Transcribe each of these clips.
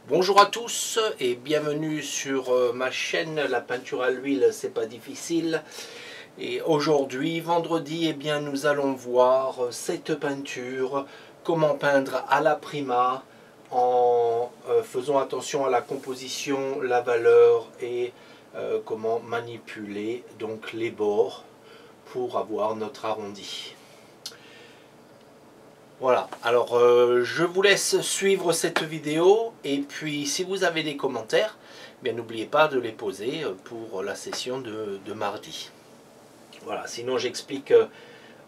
Bonjour à tous et bienvenue sur ma chaîne La peinture à l'huile, c'est pas difficile. Et aujourd'hui, vendredi, nous allons voir cette peinture, comment peindre à la prima en faisant attention à la composition, la valeur et comment manipuler donc les bords pour avoir notre arrondi. Voilà, alors je vous laisse suivre cette vidéo et puis si vous avez des commentaires, n'oubliez pas de les poser pour la session de mardi. Voilà, sinon j'explique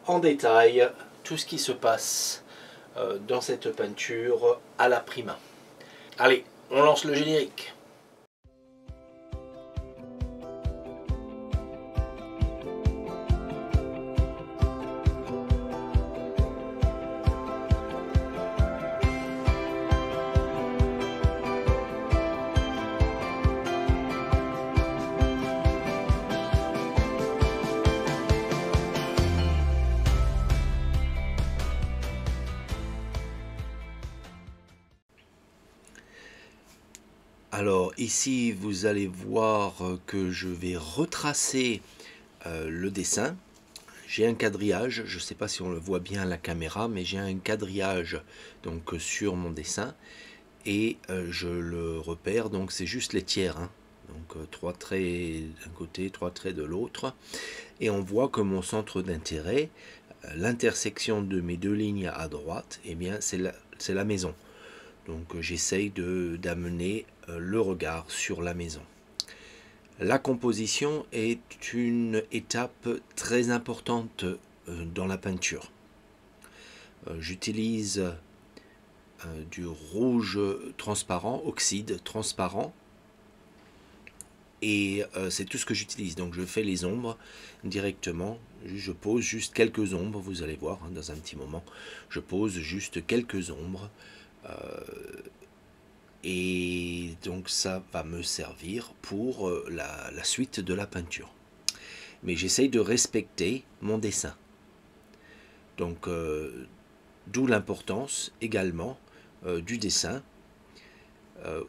en détail tout ce qui se passe dans cette peinture à la prima. Allez, on lance le générique. Alors ici vous allez voir que je vais retracer le dessin. J'ai un quadrillage, je ne sais pas si on le voit bien à la caméra, mais j'ai un quadrillage donc sur mon dessin et je le repère, donc c'est juste les tiers, hein. Donc 3 traits d'un côté, 3 traits de l'autre, et on voit que mon centre d'intérêt, l'intersection de mes deux lignes à droite, c'est la maison. Donc j'essaye d'amener le regard sur la maison. La composition est une étape très importante dans la peinture. J'utilise du rouge transparent, oxyde transparent, et c'est tout ce que j'utilise. Donc je fais les ombres directement, je pose juste quelques ombres, vous allez voir hein, dans un petit moment, je pose juste quelques ombres. Et donc ça va me servir pour la suite de la peinture. Mais j'essaye de respecter mon dessin. Donc d'où l'importance également du dessin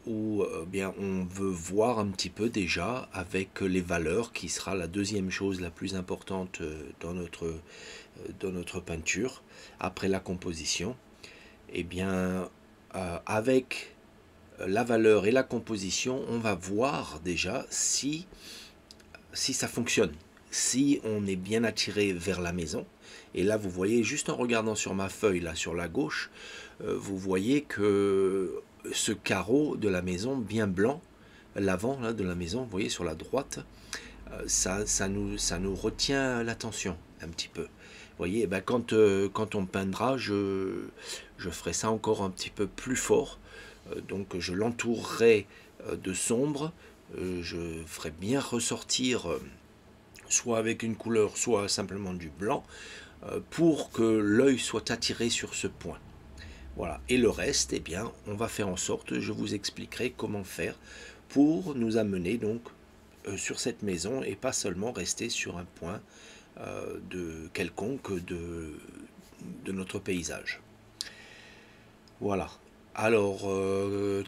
où bien on veut voir un petit peu déjà avec les valeurs, qui sera la deuxième chose la plus importante dans notre peinture après la composition. Et bien avec la valeur et la composition, on va voir déjà si ça fonctionne, si on est bien attiré vers la maison. Et là vous voyez, juste en regardant sur ma feuille là sur la gauche, vous voyez que ce carreau de la maison bien blanc, l'avant de la maison, vous voyez sur la droite, ça nous retient l'attention un petit peu. Vous voyez, ben quand on peindra, je ferai ça encore un petit peu plus fort. Donc je l'entourerai de sombre, je ferai bien ressortir soit avec une couleur, soit simplement du blanc, pour que l'œil soit attiré sur ce point. Voilà, et le reste, eh bien, on va faire en sorte, je vous expliquerai comment faire pour nous amener donc sur cette maison et pas seulement rester sur un point quelconque de notre paysage. Voilà. Alors,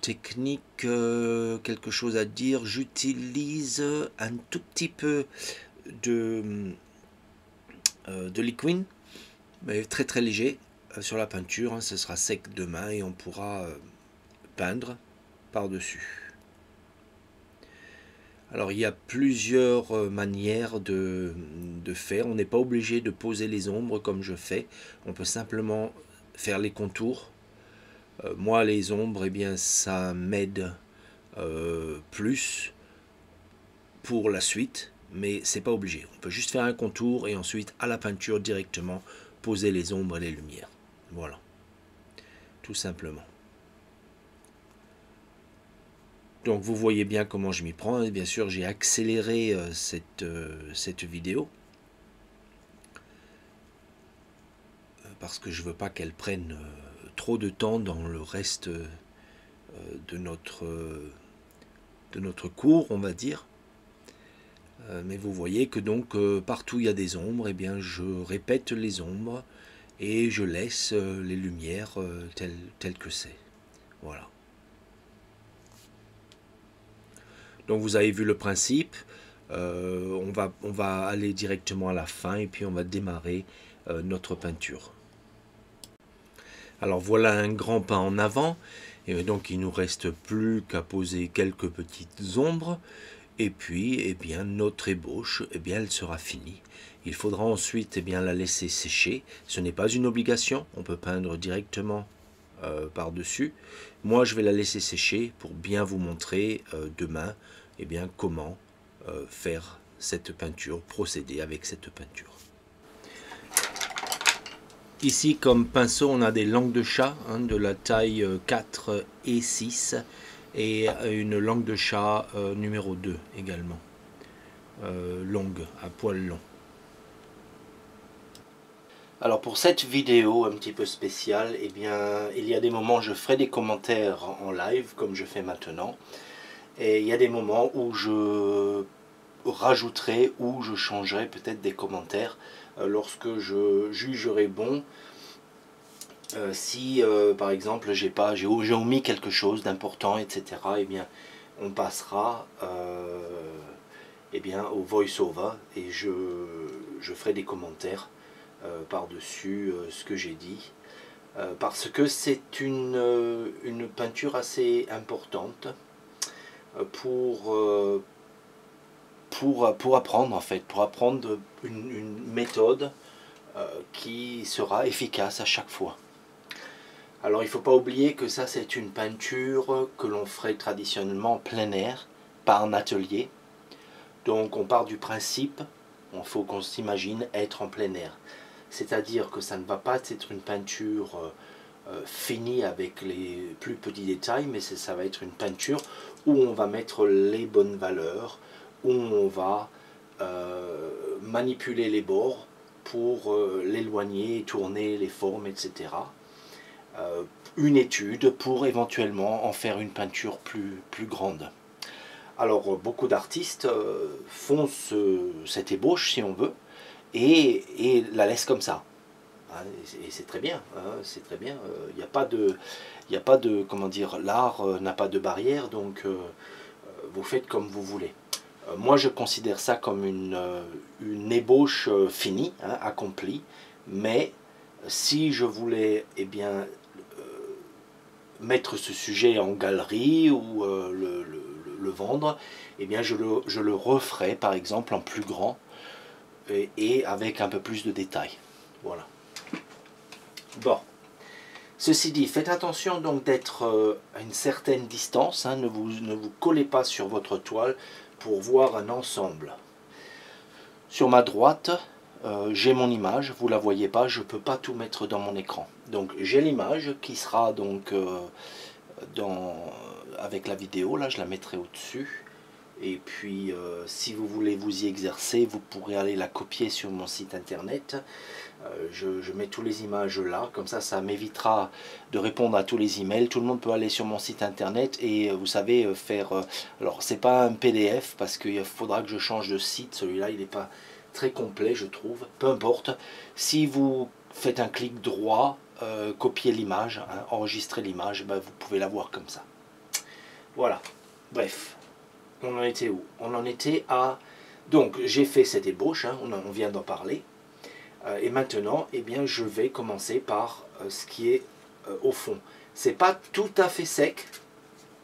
technique, quelque chose à dire, j'utilise un tout petit peu de liquide, mais très très léger sur la peinture, hein, ce sera sec demain et on pourra peindre par-dessus. Alors il y a plusieurs manières de faire, on n'est pas obligé de poser les ombres comme je fais, on peut simplement faire les contours. Moi les ombres, eh bien ça m'aide plus pour la suite, mais c'est pas obligé. On peut juste faire un contour et ensuite à la peinture directement poser les ombres et les lumières. Voilà, tout simplement. Donc vous voyez bien comment je m'y prends. Et bien sûr j'ai accéléré cette vidéo parce que je veux pas qu'elle prenne trop de temps dans le reste de notre cours, on va dire. Mais vous voyez que donc partout il y a des ombres, et bien je répète les ombres et je laisse les lumières telles que c'est. Voilà. Donc vous avez vu le principe. On va aller directement à la fin et puis on va démarrer notre peinture. Alors voilà un grand pas en avant, et donc il ne nous reste plus qu'à poser quelques petites ombres, et puis eh bien, notre ébauche eh bien, elle sera finie. Il faudra ensuite eh bien, la laisser sécher. Ce n'est pas une obligation, on peut peindre directement par-dessus. Moi je vais la laisser sécher pour bien vous montrer demain eh bien, comment faire cette peinture, procéder avec cette peinture. Ici, comme pinceau, on a des langues de chat de la taille 4 et 6 et une langue de chat numéro 2 également, longue, à poil long. Alors pour cette vidéo un petit peu spéciale, eh bien, il y a des moments où je ferai des commentaires en live comme je fais maintenant, et il y a des moments où je rajouterai ou je changerai peut-être des commentaires lorsque je jugerai bon. Si par exemple j'ai omis quelque chose d'important, etc., eh bien on passera eh bien, au voice-over et je ferai des commentaires par-dessus ce que j'ai dit, parce que c'est une peinture assez importante pour apprendre en fait, pour apprendre une méthode qui sera efficace à chaque fois. Alors il ne faut pas oublier que ça c'est une peinture que l'on ferait traditionnellement en plein air, pas en atelier. Donc on part du principe, il faut qu'on s'imagine être en plein air. C'est-à-dire que ça ne va pas être une peinture finie avec les plus petits détails, mais ça va être une peinture où on va mettre les bonnes valeurs, où on va manipuler les bords pour l'éloigner, tourner les formes, etc. Une étude pour éventuellement en faire une peinture plus grande. Alors beaucoup d'artistes font cette ébauche si on veut et la laissent comme ça. Et c'est très bien, c'est très bien. Il n'y a pas de, comment dire, l'art n'a pas de barrière, donc vous faites comme vous voulez. Moi je considère ça comme une ébauche finie, accomplie, mais si je voulais eh bien, mettre ce sujet en galerie ou le vendre, eh bien je le referai par exemple en plus grand et avec un peu plus de détails. Voilà. Bon. Ceci dit, faites attention donc d'être à une certaine distance, ne vous collez pas sur votre toile pour voir un ensemble. Sur ma droite, j'ai mon image, vous ne la voyez pas, je ne peux pas tout mettre dans mon écran. Donc j'ai l'image qui sera donc avec la vidéo, là je la mettrai au-dessus. Et puis si vous voulez vous y exercer, vous pourrez aller la copier sur mon site internet. Je mets toutes les images là, comme ça m'évitera de répondre à tous les emails. Tout le monde peut aller sur mon site internet et vous savez faire... alors c'est pas un PDF parce qu'il faudra que je change de site, celui-là il n'est pas très complet je trouve, peu importe. Si vous faites un clic droit, copier l'image, enregistrer l'image, ben, vous pouvez la voir comme ça. Voilà, bref, on en était où? On en était à... Donc j'ai fait cette ébauche, on vient d'en parler. Et maintenant, eh bien, je vais commencer par ce qui est au fond. C'est pas tout à fait sec,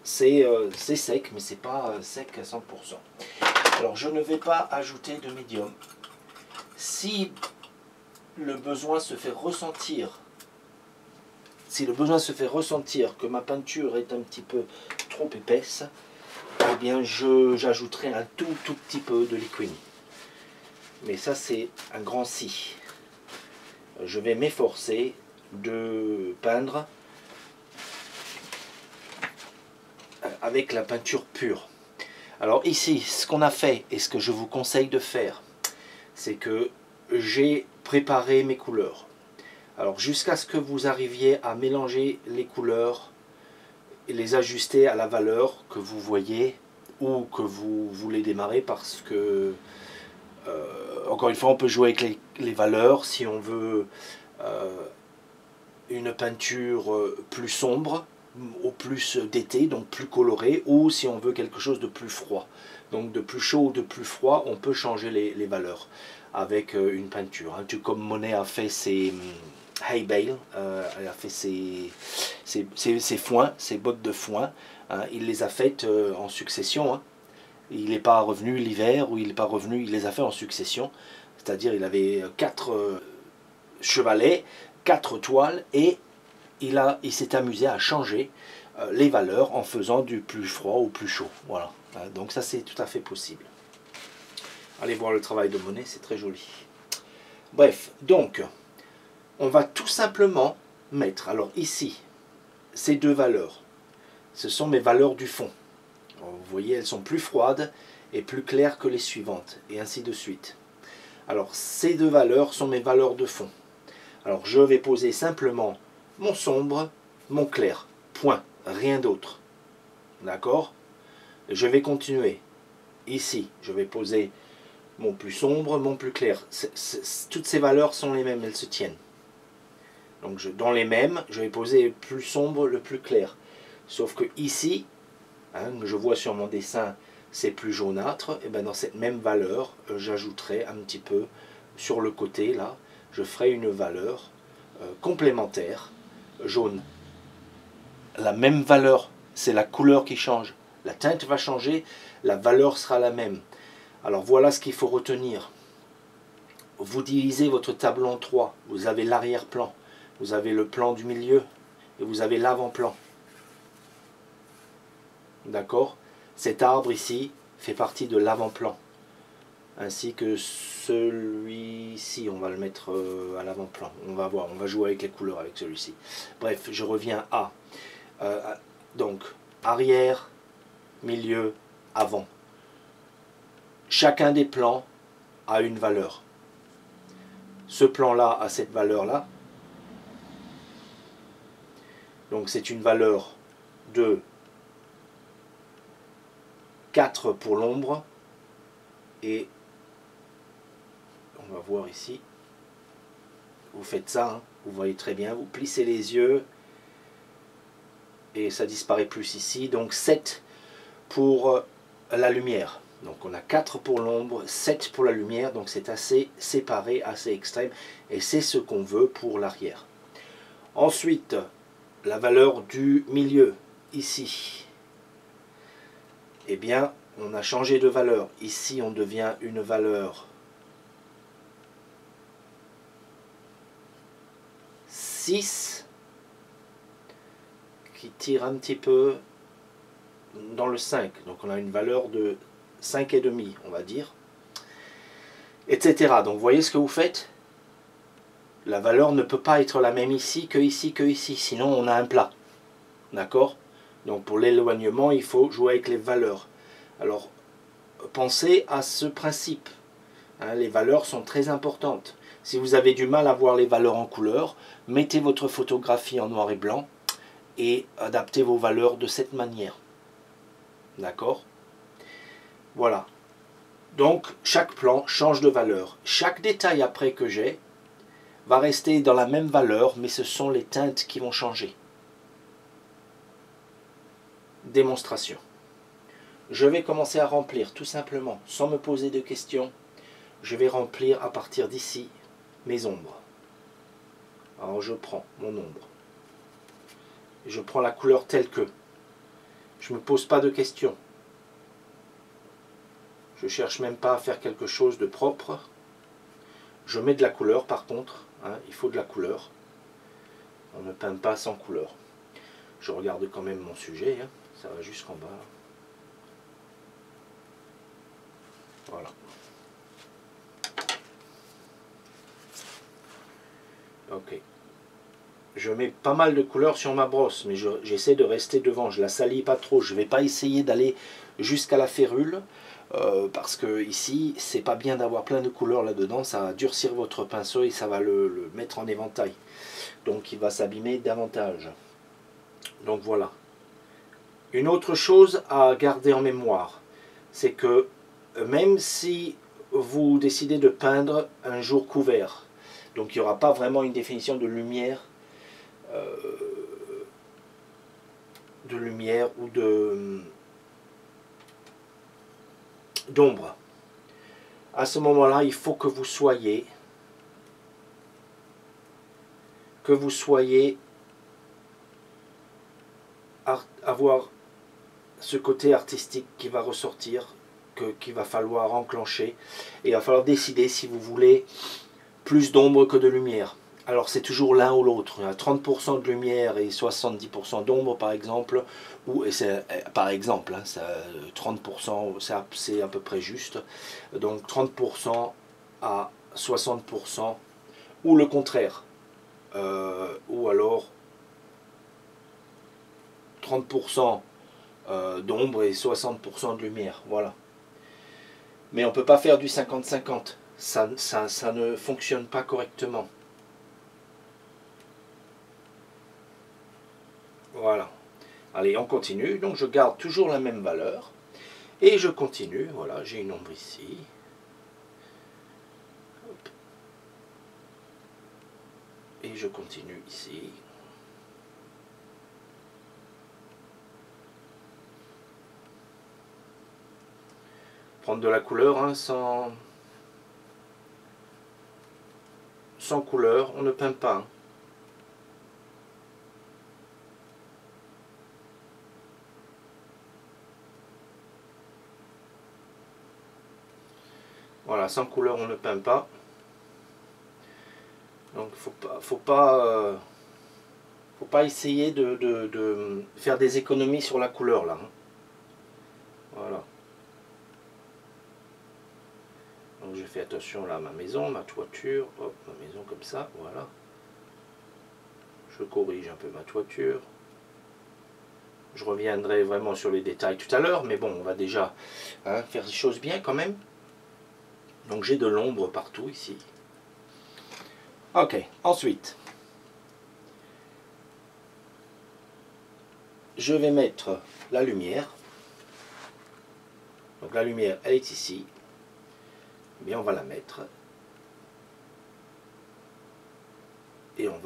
c'est sec, mais c'est pas sec à 100%. Alors, je ne vais pas ajouter de médium. Si le besoin se fait ressentir, que ma peinture est un petit peu trop épaisse, eh bien, j'ajouterai un tout petit peu de liquide. Mais ça, c'est un grand si. Je vais m'efforcer de peindre avec la peinture pure. Alors ici, ce qu'on a fait et ce que je vous conseille de faire, c'est que j'ai préparé mes couleurs. Alors jusqu'à ce que vous arriviez à mélanger les couleurs et les ajuster à la valeur que vous voyez ou que vous voulez démarrer, parce que encore une fois, on peut jouer avec les valeurs. Si on veut une peinture plus sombre, au plus d'été, donc plus coloré, ou si on veut quelque chose de plus froid. Donc de plus chaud ou de plus froid, on peut changer les valeurs avec une peinture. Hein. Tout comme Monet a fait ses hay bale, elle a fait ses foins, ses bottes de foin. Hein. Il les a faites en succession. Hein. Il n'est pas revenu l'hiver, ou il n'est pas revenu, il les a fait en succession. C'est-à-dire il avait 4 chevalets, 4 toiles, et il s'est amusé à changer les valeurs en faisant du plus froid au plus chaud. Voilà. Donc ça c'est tout à fait possible. Allez voir le travail de Monet, c'est très joli. Bref, donc on va tout simplement mettre, alors ici, ces 2 valeurs. Ce sont mes valeurs du fond. Alors, vous voyez, elles sont plus froides et plus claires que les suivantes, et ainsi de suite. Alors ces 2 valeurs sont mes valeurs de fond. Alors je vais poser simplement mon sombre, mon clair. Point. Rien d'autre. D'accord? Je vais continuer. Ici, je vais poser mon plus sombre, mon plus clair. Toutes ces valeurs sont les mêmes, elles se tiennent. Donc dans les mêmes, je vais poser le plus sombre, le plus clair. Sauf que ici, hein, je vois sur mon dessin, c'est plus jaunâtre. Et bien dans cette même valeur, j'ajouterai un petit peu sur le côté, là, je ferai une valeur complémentaire, jaune. La même valeur, c'est la couleur qui change. La teinte va changer, la valeur sera la même. Alors voilà ce qu'il faut retenir. Vous divisez votre tableau en 3. Vous avez l'arrière-plan, vous avez le plan du milieu et vous avez l'avant-plan. D'accord? Cet arbre ici fait partie de l'avant-plan. Ainsi que celui-ci, on va le mettre à l'avant-plan. On va voir, on va jouer avec les couleurs avec celui-ci. Bref, je reviens à... donc, arrière, milieu, avant. Chacun des plans a une valeur. Ce plan-là a cette valeur-là. Donc c'est une valeur de 4 pour l'ombre. Et on va voir ici. Vous faites ça, hein, vous voyez très bien. Vous plissez les yeux. Et ça disparaît plus ici. Donc 7 pour la lumière. Donc on a 4 pour l'ombre, 7 pour la lumière. Donc c'est assez séparé, assez extrême. Et c'est ce qu'on veut pour l'arrière. Ensuite, la valeur du milieu, ici. Eh bien, on a changé de valeur. Ici, on devient une valeur 6. Qui tire un petit peu dans le 5. Donc on a une valeur de 5,5, on va dire. Etc. Donc vous voyez ce que vous faites? La valeur ne peut pas être la même ici que ici que ici. Sinon on a un plat. D'accord? Donc pour l'éloignement, il faut jouer avec les valeurs. Alors pensez à ce principe. Hein, les valeurs sont très importantes. Si vous avez du mal à voir les valeurs en couleur, mettez votre photographie en noir et blanc et adaptez vos valeurs de cette manière. D'accord? Voilà. Donc, chaque plan change de valeur. Chaque détail après que j'ai va rester dans la même valeur, mais ce sont les teintes qui vont changer. Démonstration. Je vais commencer à remplir tout simplement, sans me poser de questions. Je vais remplir à partir d'ici mes ombres. Alors je prends mon ombre. Je prends la couleur telle que. Je ne me pose pas de questions. Je ne cherche même pas à faire quelque chose de propre. Je mets de la couleur par contre. Hein, il faut de la couleur. On ne peint pas sans couleur. Je regarde quand même mon sujet. Hein, ça va jusqu'en bas. Voilà. Ok. Je mets pas mal de couleurs sur ma brosse, mais j'essaie de rester devant. Je la salis pas trop. Je ne vais pas essayer d'aller jusqu'à la férule, parce que ici, c'est pas bien d'avoir plein de couleurs là-dedans. Ça va durcir votre pinceau et ça va le mettre en éventail. Donc il va s'abîmer davantage. Donc voilà. Une autre chose à garder en mémoire, c'est que même si vous décidez de peindre un jour couvert, donc il n'y aura pas vraiment une définition de lumière de lumière ou d'ombre. À ce moment-là, il faut que vous soyez avoir ce côté artistique qui va ressortir, qu'il va falloir enclencher, et il va falloir décider si vous voulez plus d'ombre que de lumière. Alors c'est toujours l'un ou l'autre, 30% de lumière et 70% d'ombre par exemple, ou par exemple, hein, 30% c'est à peu près juste, donc 30% à 60%, ou le contraire, ou alors 30% d'ombre et 60% de lumière, voilà. Mais on ne peut pas faire du 50-50, ça ne fonctionne pas correctement. Voilà. Allez, on continue. Donc je garde toujours la même valeur. Et je continue. Voilà, j'ai une ombre ici. Hop. Et je continue ici. Prendre de la couleur, hein, sans couleur, on ne peint pas. Hein. Voilà, sans couleur, on ne peint pas. Donc, faut pas essayer de faire des économies sur la couleur, là. Hein. Voilà. Donc, je fais attention là à ma maison, ma toiture. Hop, ma maison comme ça, voilà. Je corrige un peu ma toiture. Je reviendrai vraiment sur les détails tout à l'heure, mais bon, on va déjà faire les choses bien quand même. Donc j'ai de l'ombre partout ici. Ok, ensuite, je vais mettre la lumière. Donc la lumière, elle est ici. Eh bien, on va la mettre. Et on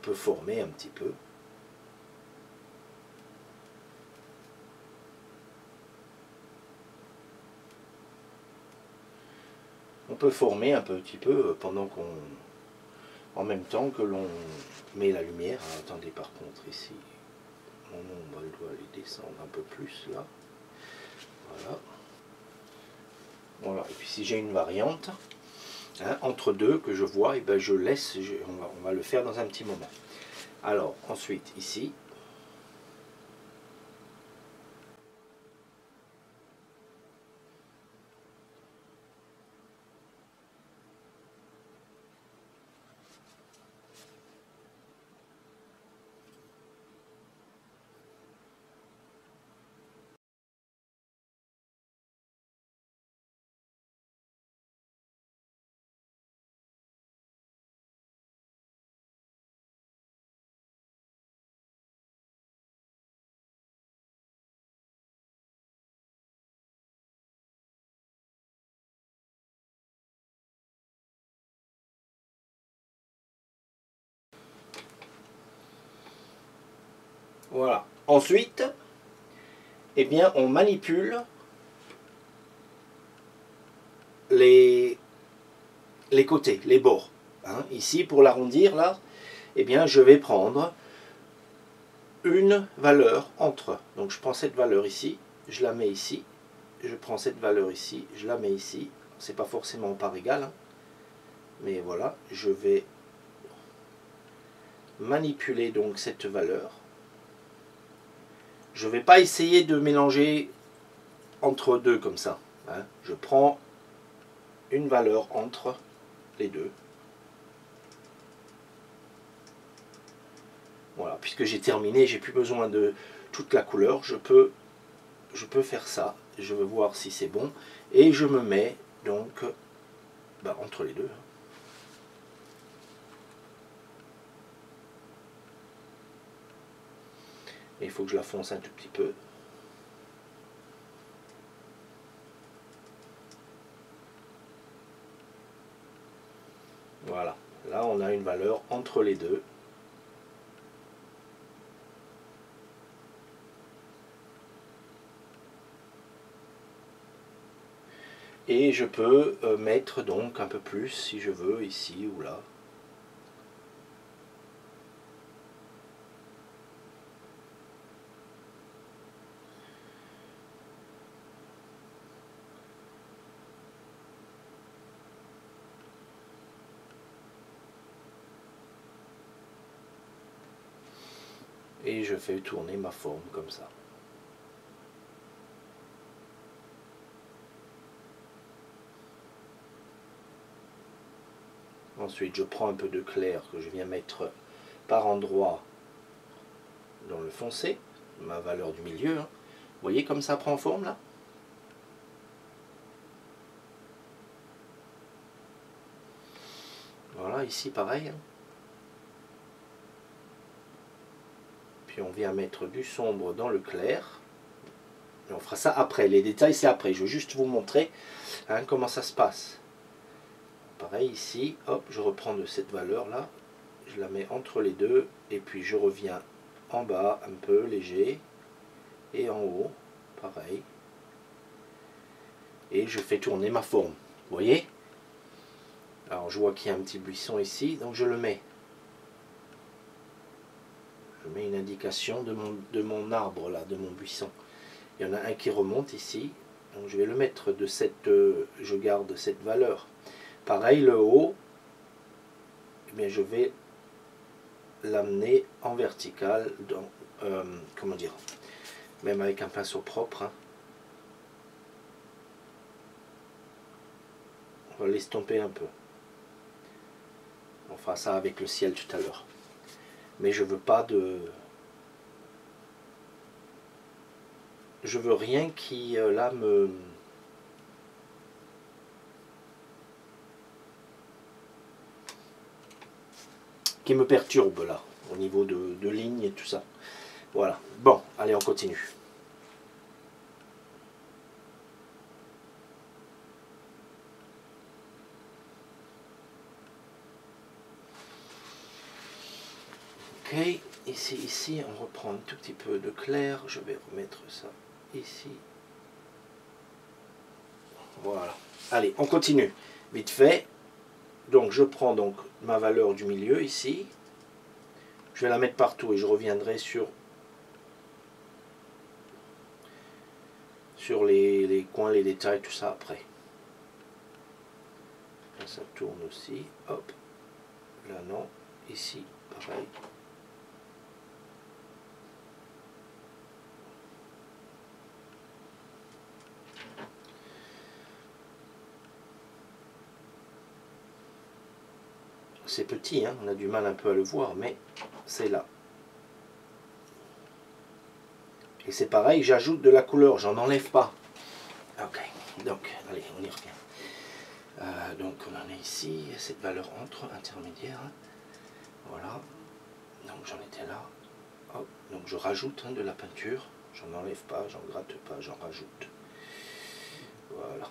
peut former un petit peu. On peut former un petit peu pendant en même temps que l'on met la lumière. Alors, attendez, par contre, ici, mon ombre, elle doit aller descendre un peu plus, là. Voilà. Voilà. Et puis si j'ai une variante, hein, entre deux que je vois, et ben je laisse, on va le faire dans un petit moment. Alors, ensuite, ici, voilà. Ensuite, eh bien, on manipule les côtés, les bords. Hein. Ici, pour l'arrondir, là, eh bien, je vais prendre une valeur entre. Donc, je prends cette valeur ici, je la mets ici. Je prends cette valeur ici, je la mets ici. C'est pas forcément par égal, hein, mais voilà, je vais manipuler donc cette valeur. Je ne vais pas essayer de mélanger entre deux comme ça. Hein. Je prends une valeur entre les deux. Voilà, puisque j'ai terminé, j'ai plus besoin de toute la couleur, je peux faire ça. Je veux voir si c'est bon. Et je me mets donc entre les deux. Et il faut que je la fonce un tout petit peu. Voilà, là on a une valeur entre les deux. Et je peux mettre donc un peu plus si je veux, ici ou là. Et je fais tourner ma forme comme ça. Ensuite, je prends un peu de clair que je viens mettre par endroit dans le foncé, ma valeur du milieu. Hein. Vous voyez comme ça prend forme là? Voilà, ici pareil. Hein. Puis on vient mettre du sombre dans le clair. Et on fera ça après. Les détails, c'est après. Je veux juste vous montrer hein, comment ça se passe. Pareil ici, hop, je reprends de cette valeur-là. Je la mets entre les deux. Et puis je reviens en bas, un peu léger. Et en haut, pareil. Et je fais tourner ma forme. Vous voyez? Alors je vois qu'il y a un petit buisson ici. Donc je le mets. Je mets une indication de mon arbre là, de mon buisson. Il y en a un qui remonte ici. Donc je vais le mettre de cette... je garde cette valeur. Pareil, le haut, eh bien, je vais l'amener en vertical. Dans, comment dire? Même avec un pinceau propre. Hein. On va l'estomper un peu. On fera ça avec le ciel tout à l'heure. Mais je veux pas de... Je veux rien qui, là, qui me perturbe, là, au niveau de lignes et tout ça. Voilà. Bon, allez, on continue. Ok, ici, on reprend un tout petit peu de clair. Je vais remettre ça ici. Voilà. Allez, on continue. Vite fait. Donc, je prends donc ma valeur du milieu ici. Je vais la mettre partout et je reviendrai sur les coins, les détails, tout ça après. Là, ça tourne aussi. Hop. Là, non. Ici, pareil. C'est petit, hein, on a du mal un peu à le voir, mais c'est là. Et c'est pareil, j'ajoute de la couleur, j'en enlève pas. Ok, donc, allez, on y revient. Donc, on en est ici, cette valeur entre, intermédiaire. Voilà, donc j'en étais là. Hop. Donc, je rajoute hein, de la peinture, j'en enlève pas, j'en gratte pas, j'en rajoute. Voilà.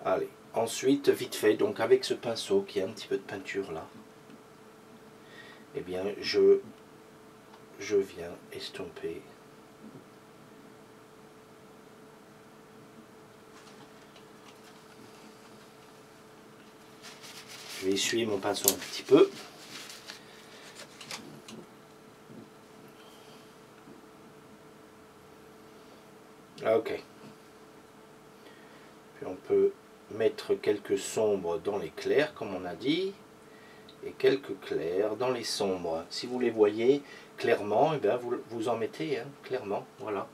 Allez, ensuite, vite fait, donc avec ce pinceau qui a un petit peu de peinture là, eh bien, je viens estomper je vais essuyer mon pinceau un petit peu. Ok. Puis on peut mettre quelques sombres dans les clairs, comme on a dit, et quelques clairs dans les sombres. Si vous les voyez clairement, eh bien vous en mettez, hein, clairement, voilà.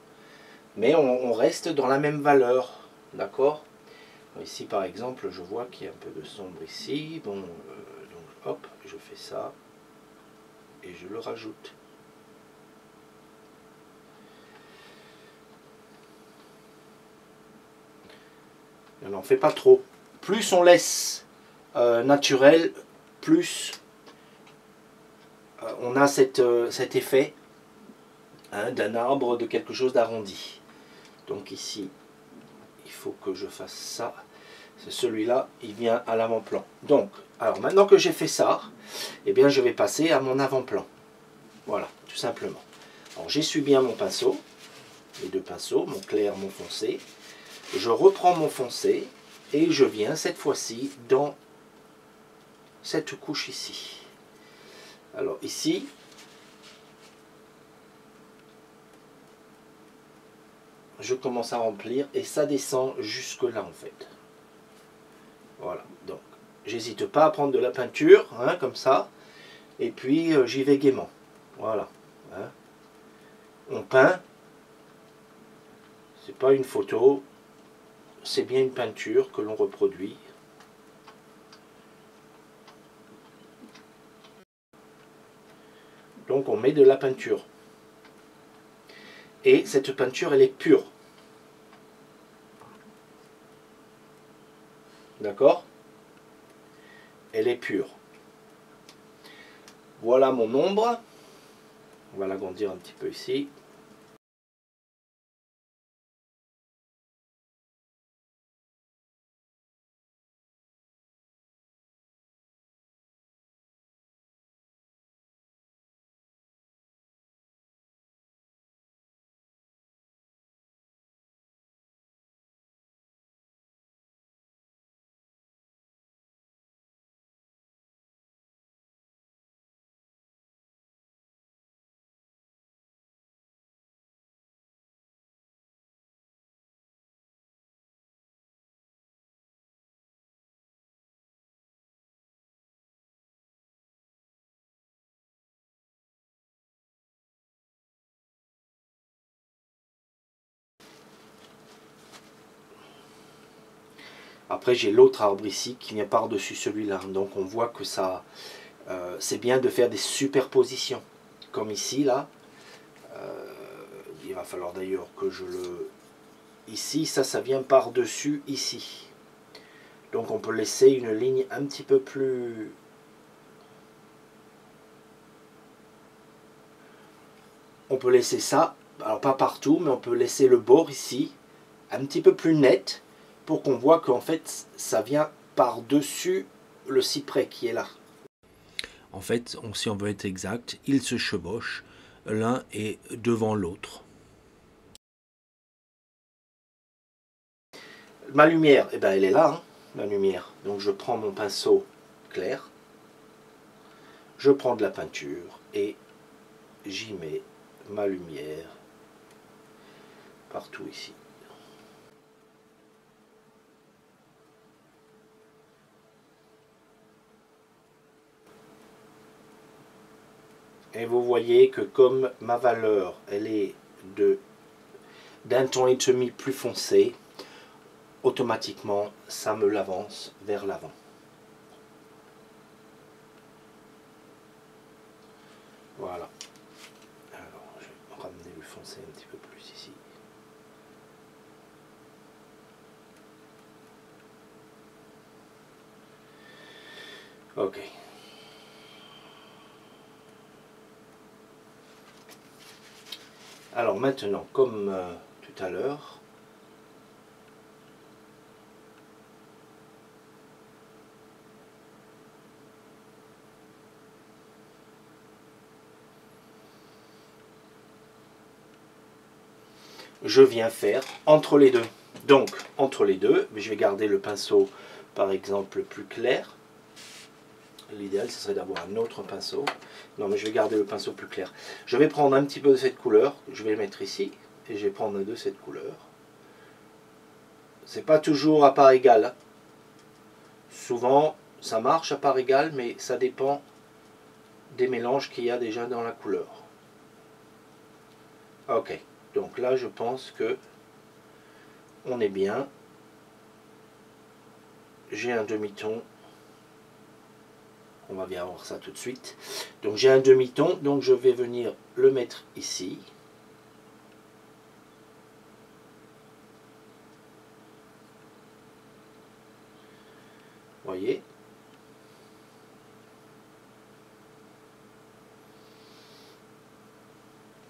Mais on reste dans la même valeur, d'accord? Ici, par exemple, je vois qu'il y a un peu de sombre ici. Bon, donc hop, je fais ça, et je le rajoute. On n'en fait pas trop. Plus on laisse naturel, plus on a cet effet hein, d'un arbre, de quelque chose d'arrondi. Donc ici, il faut que je fasse ça. C'est celui-là, il vient à l'avant-plan. Donc, alors maintenant que j'ai fait ça, eh bien je vais passer à mon avant-plan. Voilà, tout simplement. Alors j'essuie bien mon pinceau, les deux pinceaux, mon clair, mon foncé. Je reprends mon foncé et je viens cette fois-ci dans cette couche ici. Alors ici, je commence à remplir et ça descend jusque là en fait. Voilà, donc j'hésite pas à prendre de la peinture, hein, comme ça, et puis j'y vais gaiement. Voilà. Hein. On peint, c'est pas une photo, c'est bien une peinture que l'on reproduit. Donc on met de la peinture. Et cette peinture, elle est pure. D'accord? Elle est pure. Voilà mon ombre. On va l'agrandir un petit peu ici. Après j'ai l'autre arbre ici qui vient par-dessus celui-là. Donc on voit que ça, c'est bien de faire des superpositions. Comme ici là. Il va falloir d'ailleurs que je le... Ici, ça vient par-dessus ici. Donc on peut laisser une ligne un petit peu plus... On peut laisser ça, alors pas partout, mais on peut laisser le bord ici un petit peu plus net pour qu'on voit qu'en fait ça vient par-dessus le cyprès qui est là. En fait, si on veut être exact, ils se chevauchent, l'un est devant l'autre. Ma lumière, eh ben, elle est là, hein, ma lumière. Donc je prends mon pinceau clair, je prends de la peinture et j'y mets ma lumière partout ici. Et vous voyez que comme ma valeur, elle est d'un ton et demi plus foncé, automatiquement, ça me l'avance vers l'avant. Voilà. Alors, je vais ramener le foncé un petit peu plus ici. Ok. Alors maintenant, comme tout à l'heure, je viens faire entre les deux. Donc, entre les deux, je vais garder le pinceau, par exemple, plus clair. L'idéal, ce serait d'avoir un autre pinceau. Non, mais je vais garder le pinceau plus clair. Je vais prendre un petit peu de cette couleur, je vais le mettre ici, et je vais prendre de cette couleur. C'est pas toujours à part égale. Hein. Souvent, ça marche à part égale, mais ça dépend des mélanges qu'il y a déjà dans la couleur. Ok, donc là, je pense que on est bien. J'ai un demi-ton. On va bien voir ça tout de suite. Donc j'ai un demi-ton, donc je vais venir le mettre ici. Voyez.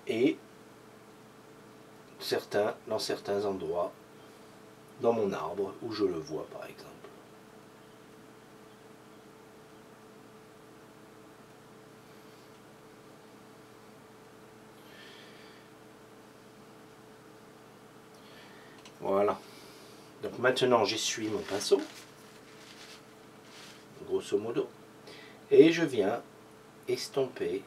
Et dans certains endroits, dans mon arbre, où je le vois par exemple. Voilà. Donc maintenant j'essuie mon pinceau, grosso modo, et je viens estomper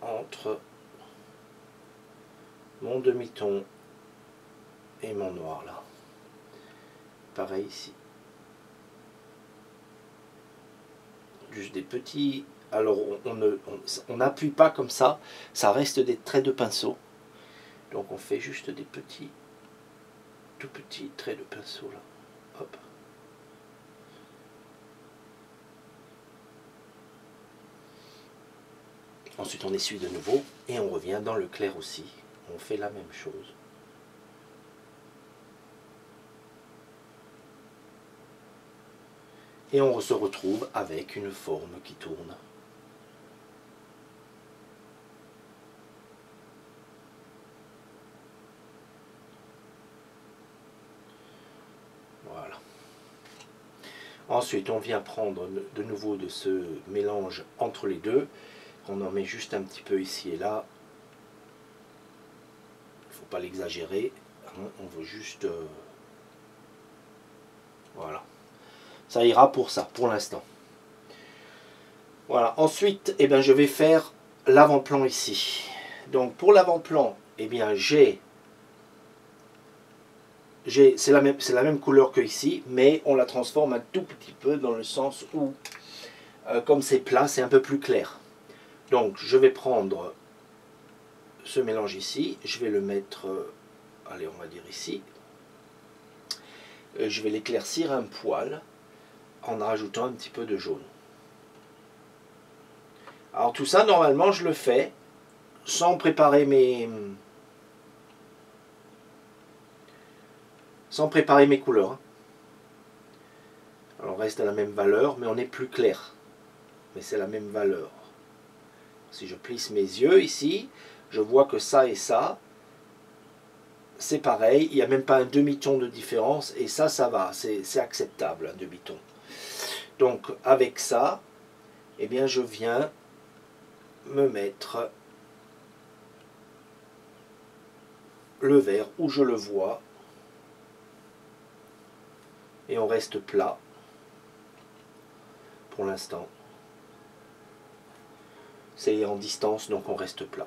entre mon demi-ton et mon noir là. Pareil ici. Juste des petits... Alors on n'appuie pas comme ça reste des traits de pinceau. Donc on fait juste des petits, tout petits traits de pinceau là. Hop. Ensuite on essuie de nouveau et on revient dans le clair aussi. On fait la même chose. Et on se retrouve avec une forme qui tourne. Voilà. Ensuite, on vient prendre de nouveau de ce mélange entre les deux. On en met juste un petit peu ici et là. Il ne faut pas l'exagérer. On veut juste... voilà. Ça ira pour ça, pour l'instant. Voilà. Ensuite, eh bien, je vais faire l'avant-plan ici. Donc, pour l'avant-plan, eh bien, c'est la même couleur que ici, mais on la transforme un tout petit peu dans le sens où, comme c'est plat, c'est un peu plus clair. Donc, je vais prendre ce mélange ici, je vais le mettre, allez, on va dire ici. Je vais l'éclaircir un poil en rajoutant un petit peu de jaune. Alors tout ça, normalement, je le fais sans préparer mes couleurs. Alors on reste à la même valeur, mais on est plus clair. Mais c'est la même valeur. Si je plisse mes yeux ici, je vois que ça et ça, c'est pareil. Il n'y a même pas un demi-ton de différence. Et ça, ça va. C'est acceptable, un demi-ton. Donc avec ça, eh bien, je viens me mettre le vert où je le vois. Et on reste plat pour l'instant. C'est en distance, donc on reste plat.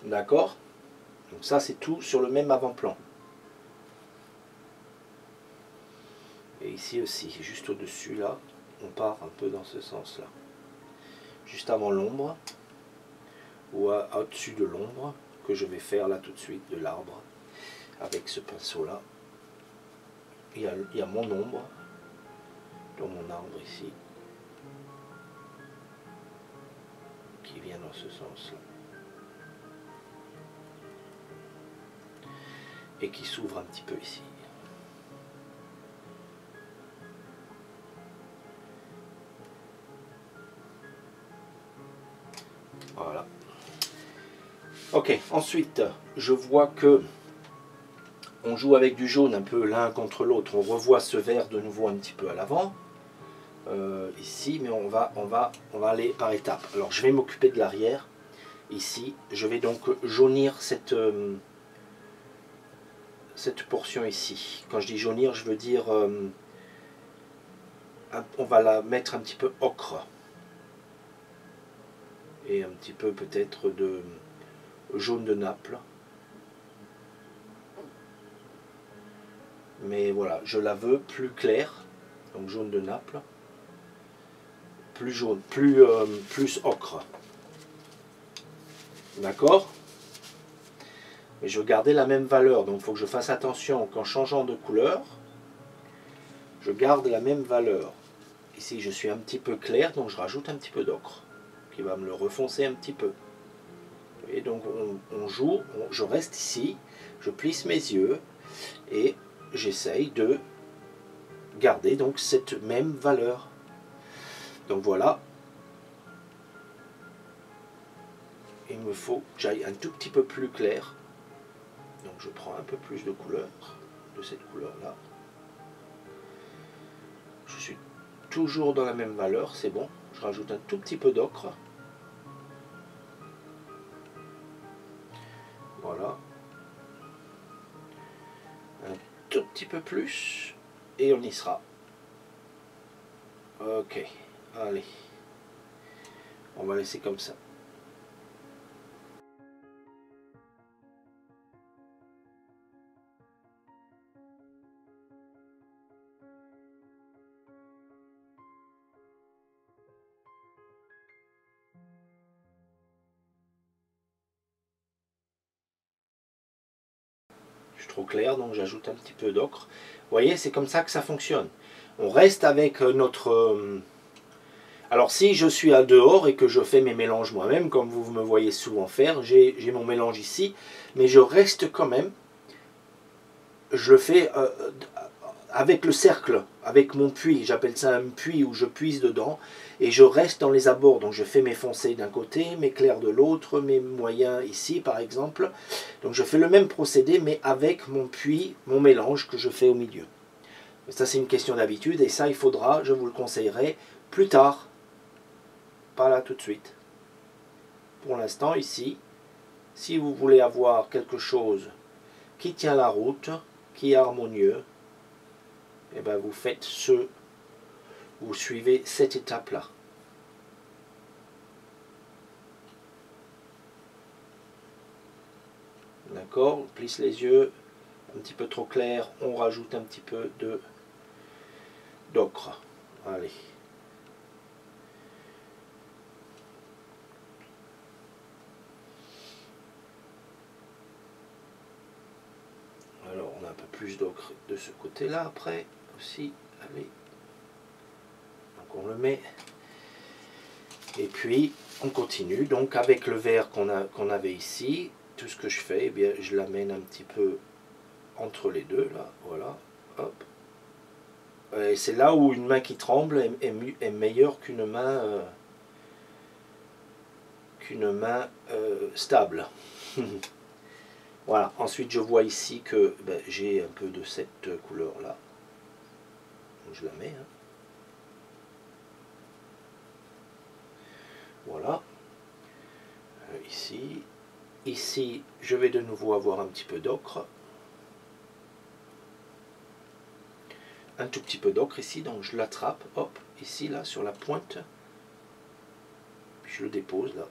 D'accord? Donc ça, c'est tout sur le même avant-plan. Et ici aussi, juste au-dessus, là, on part un peu dans ce sens-là. Juste avant l'ombre, ou au-dessus de l'ombre, que je vais faire là tout de suite, de l'arbre, avec ce pinceau-là. Il y a mon ombre, dans mon arbre ici, qui vient dans ce sens-là. Et qui s'ouvre un petit peu ici. Voilà. Ok, ensuite, je vois que on joue avec du jaune un peu l'un contre l'autre. On revoit ce vert de nouveau un petit peu à l'avant. Ici, mais on va aller par étapes. Alors, je vais m'occuper de l'arrière. Ici, je vais donc jaunir cette portion ici. Quand je dis jaunir, je veux dire on va la mettre un petit peu ocre. Et un petit peu peut-être de jaune de Naples. Mais voilà, je la veux plus claire. Donc jaune de Naples. Plus jaune, plus ocre. D'accord? Mais je veux garder la même valeur. Donc il faut que je fasse attention qu'en changeant de couleur, je garde la même valeur. Ici, je suis un petit peu clair, donc je rajoute un petit peu d'ocre, qui va me le refoncer un petit peu. Et donc, on joue, je reste ici, je plisse mes yeux, et j'essaye de garder donc cette même valeur. Donc voilà. Il me faut que j'aille un tout petit peu plus clair. Donc je prends un peu plus de couleur, de cette couleur-là. Je suis toujours dans la même valeur, c'est bon. je rajoute un tout petit peu d'ocre. Voilà. Un tout petit peu plus. Et on y sera. Ok. Allez. On va laisser comme ça. Trop clair, donc j'ajoute un petit peu d'ocre. Vous voyez, c'est comme ça que ça fonctionne. On reste avec notre... Alors si je suis à dehors et que je fais mes mélanges moi-même, comme vous me voyez souvent faire, j'ai mon mélange ici, mais je reste quand même, je le fais avec le cercle, avec mon puits, j'appelle ça un puits où je puise dedans, et je reste dans les abords, donc je fais mes foncés d'un côté, mes clairs de l'autre, mes moyens ici par exemple, donc je fais le même procédé mais avec mon puits, mon mélange que je fais au milieu. Ça c'est une question d'habitude, et ça il faudra, je vous le conseillerais, plus tard, pas là tout de suite. Pour l'instant ici, si vous voulez avoir quelque chose qui tient la route, qui est harmonieux, et ben vous faites vous suivez cette étape là. D'accord, on plisse les yeux, un petit peu trop clair, on rajoute un petit peu d'ocre. Allez. Alors on a un peu plus d'ocre de ce côté là après aussi. Allez. Donc on le met. Et puis on continue. Donc avec le verre qu'on avait ici, tout ce que je fais, eh bien, je l'amène un petit peu entre les deux là. Voilà. Hop. Et c'est là où une main qui tremble est meilleure qu'une main stable. Voilà. Ensuite je vois ici que j'ai un peu de cette couleur là. Donc je la mets. Hein. Voilà. Ici. Ici, je vais de nouveau avoir un petit peu d'ocre. Un tout petit peu d'ocre ici, donc je l'attrape, hop, ici, là, sur la pointe. Puis je le dépose, là.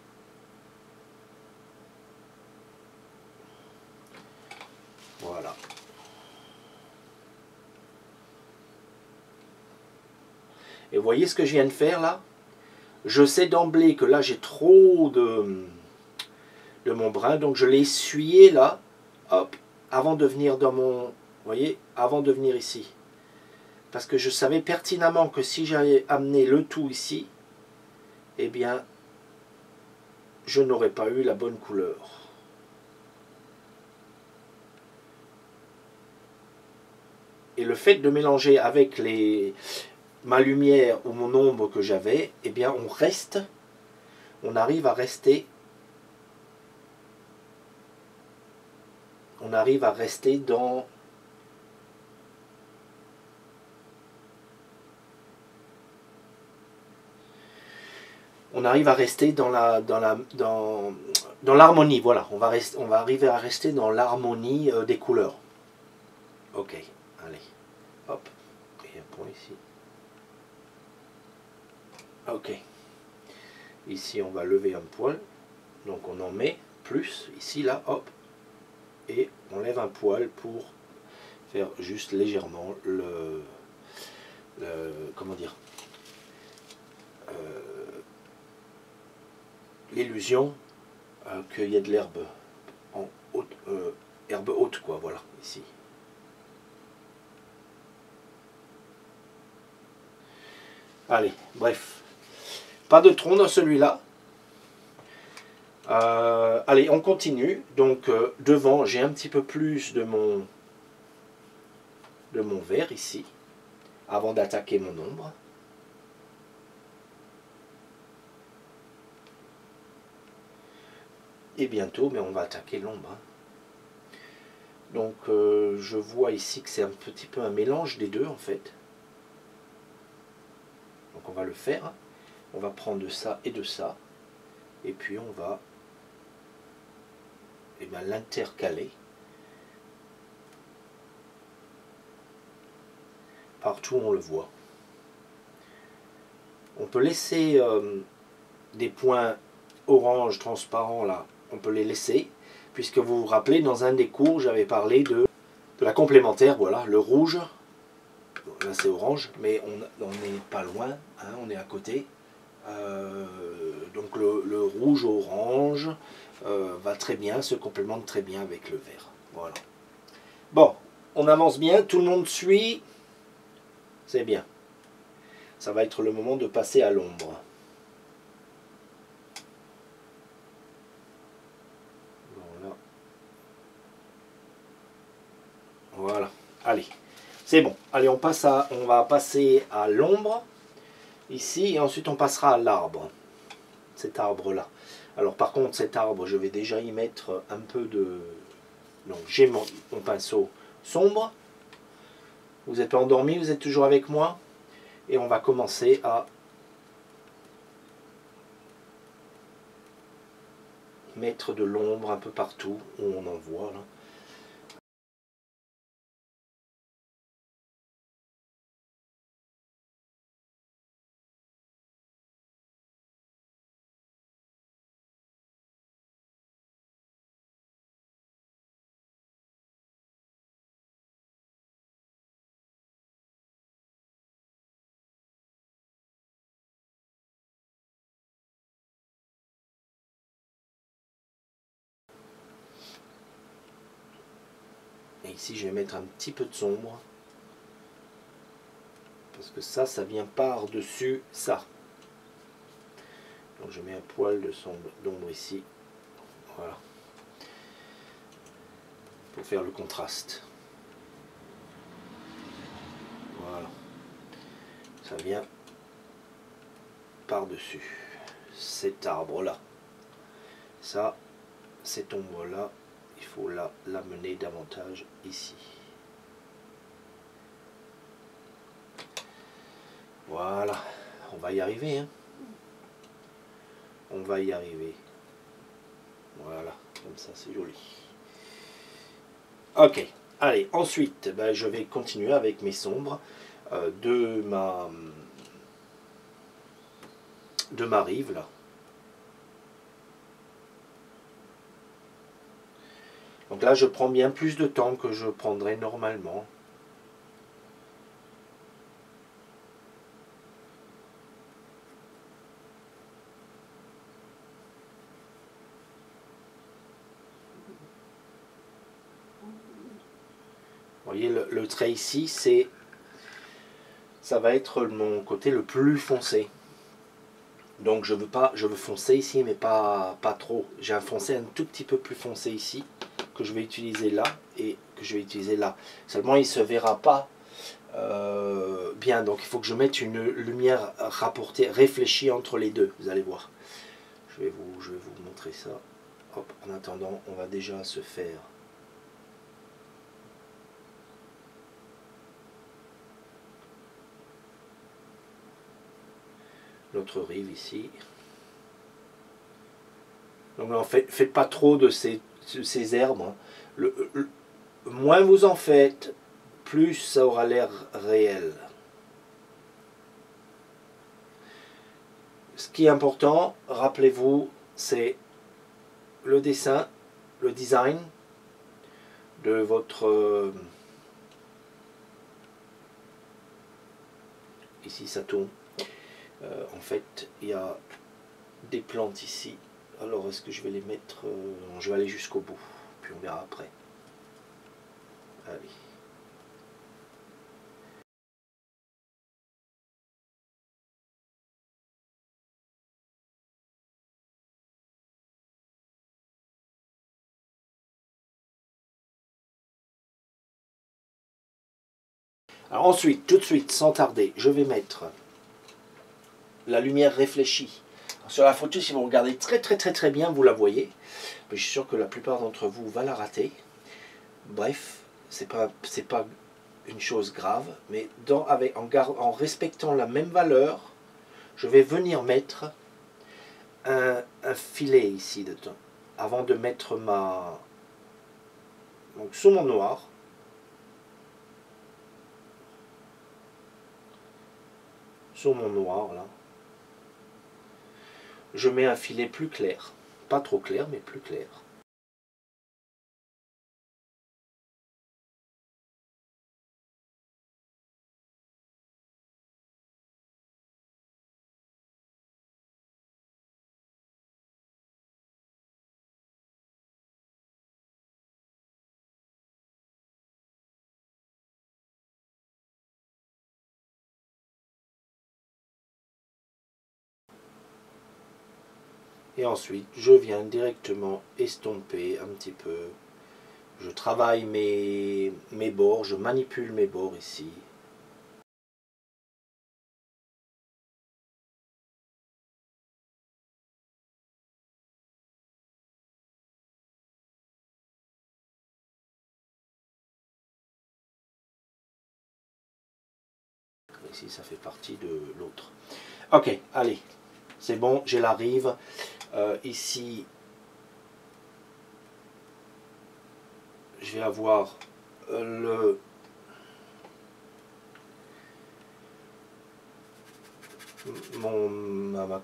Voilà. Et vous voyez ce que je viens de faire, là? Je sais d'emblée que là, j'ai trop de mon brin, donc je l'ai essuyé, là, hop, avant de venir dans mon... Vous voyez, avant de venir ici. Parce que je savais pertinemment que si j'avais amené le tout ici, eh bien, je n'aurais pas eu la bonne couleur. Et le fait de mélanger avec ma lumière ou mon ombre que j'avais, eh bien, on arrive à rester dans... On arrive à rester dans l'harmonie, voilà. On va arriver à rester dans l'harmonie des couleurs. Ok, allez, hop, et un point ici. Ok, ici on va lever un poil, donc on en met plus, ici, là, hop, et on lève un poil pour faire juste légèrement comment dire, l'illusion qu'il y a de l'herbe en haute, herbe haute, quoi, voilà, ici. Allez, bref, pas de tronc dans celui-là. Allez, on continue. Donc devant, j'ai un petit peu plus de mon vert ici, avant d'attaquer mon ombre. Et bientôt, mais on va attaquer l'ombre. Hein. Donc je vois ici que c'est un petit peu un mélange des deux en fait. Donc on va le faire. On va prendre de ça et de ça. Et puis on va l'intercaler partout où on le voit. On peut laisser des points orange transparents là, on peut les laisser, puisque vous vous rappelez, dans un des cours, j'avais parlé de la complémentaire, voilà, le rouge, là c'est orange, mais on n'est pas loin, hein, on est à côté. Donc le rouge-orange va très bien, se complémente très bien avec le vert. Voilà. Bon, on avance bien, tout le monde suit, c'est bien. Ça va être le moment de passer à l'ombre. Voilà. Voilà. Allez, c'est bon. Allez, on va passer à l'ombre ici et ensuite on passera à l'arbre. Cet arbre là. Alors par contre cet arbre, je vais déjà y mettre un peu de... Donc j'ai mon pinceau sombre. Vous êtes pas endormi, vous êtes toujours avec moi. Et on va commencer à mettre de l'ombre un peu partout où on en voit là. Et ici, je vais mettre un petit peu de sombre. Parce que ça vient par-dessus ça. Donc je mets un poil de d'ombre ici. Voilà. Pour faire le contraste. Voilà. Ça vient par-dessus cet arbre-là. Ça, cette ombre-là, il faut l'amener davantage ici. Voilà, on va y arriver, hein. On va y arriver. Voilà, comme ça c'est joli. Ok, allez, ensuite, je vais continuer avec mes sombres de ma rive là. Donc là, je prends bien plus de temps que je prendrais normalement. Vous voyez, le trait ici, ça va être mon côté le plus foncé. Donc je veux foncer ici, mais pas trop. J'ai un foncé un tout petit peu plus foncé ici, que je vais utiliser là, et que je vais utiliser là. Seulement, il ne se verra pas bien. Donc il faut que je mette une lumière rapportée, réfléchie entre les deux. Vous allez voir. Je vais vous montrer ça. Hop, en attendant, on va déjà se faire notre rive ici. Donc en fait, faites pas trop de ces herbes. Hein. Moins vous en faites, plus ça aura l'air réel. Ce qui est important, rappelez-vous, c'est le dessin, le design de votre... ici ça tourne. En fait, il y a des plantes ici. Alors, est-ce que je vais les mettre... je vais aller jusqu'au bout, puis on verra après. Allez. Alors ensuite, tout de suite, sans tarder, je vais mettre la lumière réfléchie. Alors, sur la photo, si vous regardez très bien, vous la voyez. Mais je suis sûr que la plupart d'entre vous va la rater. Bref, c'est pas une chose grave, mais en respectant la même valeur, je vais venir mettre un filet ici dedans, avant de mettre ma... Donc sur mon noir, là, je mets un filet plus clair. Pas trop clair, mais plus clair. Et ensuite, je viens directement estomper un petit peu. Je travaille mes bords, je manipule mes bords ici. Ici, ça fait partie de l'autre. Ok, allez, c'est bon, j'ai la rive. Ici, je vais avoir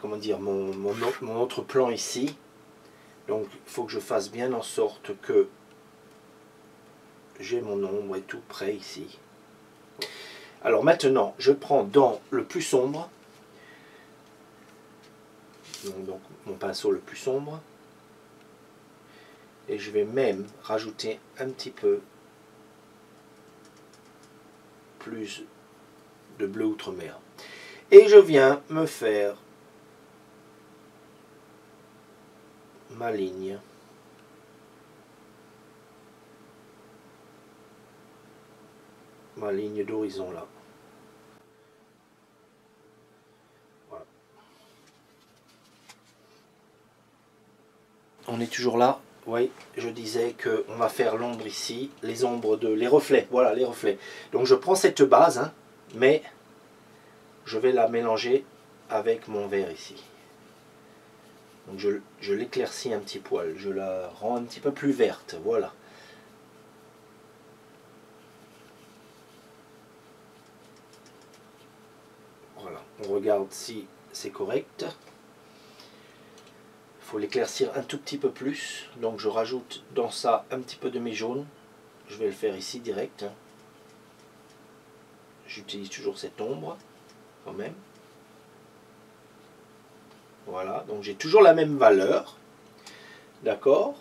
comment dire, mon autre plan ici. Donc, il faut que je fasse bien en sorte que j'ai mon ombre et tout prêt ici. Alors maintenant, je prends dans le plus sombre, donc mon pinceau le plus sombre, et je vais même rajouter un petit peu plus de bleu outre-mer. Et je viens me faire ma ligne. Ma ligne d'horizon là. Voilà. On est toujours là. Oui, je disais qu'on va faire l'ombre ici, les ombres les reflets, voilà les reflets. Donc je prends cette base, hein, mais je vais la mélanger avec mon vert ici. Donc je l'éclaircis un petit poil, je la rends un petit peu plus verte, voilà. Voilà, on regarde si c'est correct. Il faut l'éclaircir un tout petit peu plus, donc je rajoute dans ça un petit peu de mes jaunes. Je vais le faire ici direct. J'utilise toujours cette ombre, quand même. Voilà, donc j'ai toujours la même valeur. D'accord.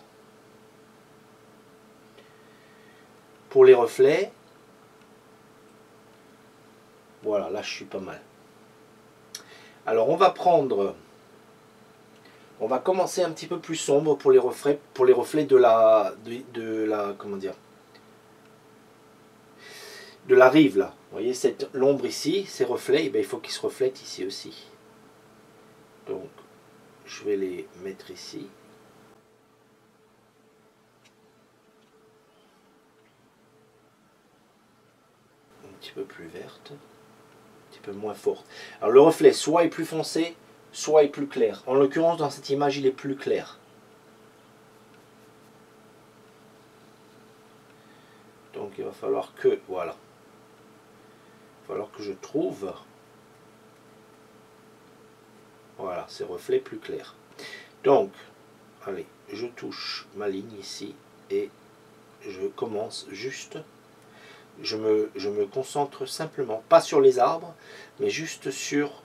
Pour les reflets, voilà, là je suis pas mal. Alors on va commencer un petit peu plus sombre pour les reflets de la comment dire, de la rive là. Vous voyez l'ombre ici, ces reflets, eh bien, il faut qu'ils se reflètent ici aussi. Donc je vais les mettre ici. Un petit peu plus verte, un petit peu moins forte. Alors le reflet soit est plus foncé, soit est plus clair. En l'occurrence dans cette image il est plus clair. Donc il va falloir que, voilà, il va falloir que je trouve, voilà, ces reflets plus clairs. Donc, allez, je touche ma ligne ici et je commence juste, je me concentre simplement, pas sur les arbres, mais juste sur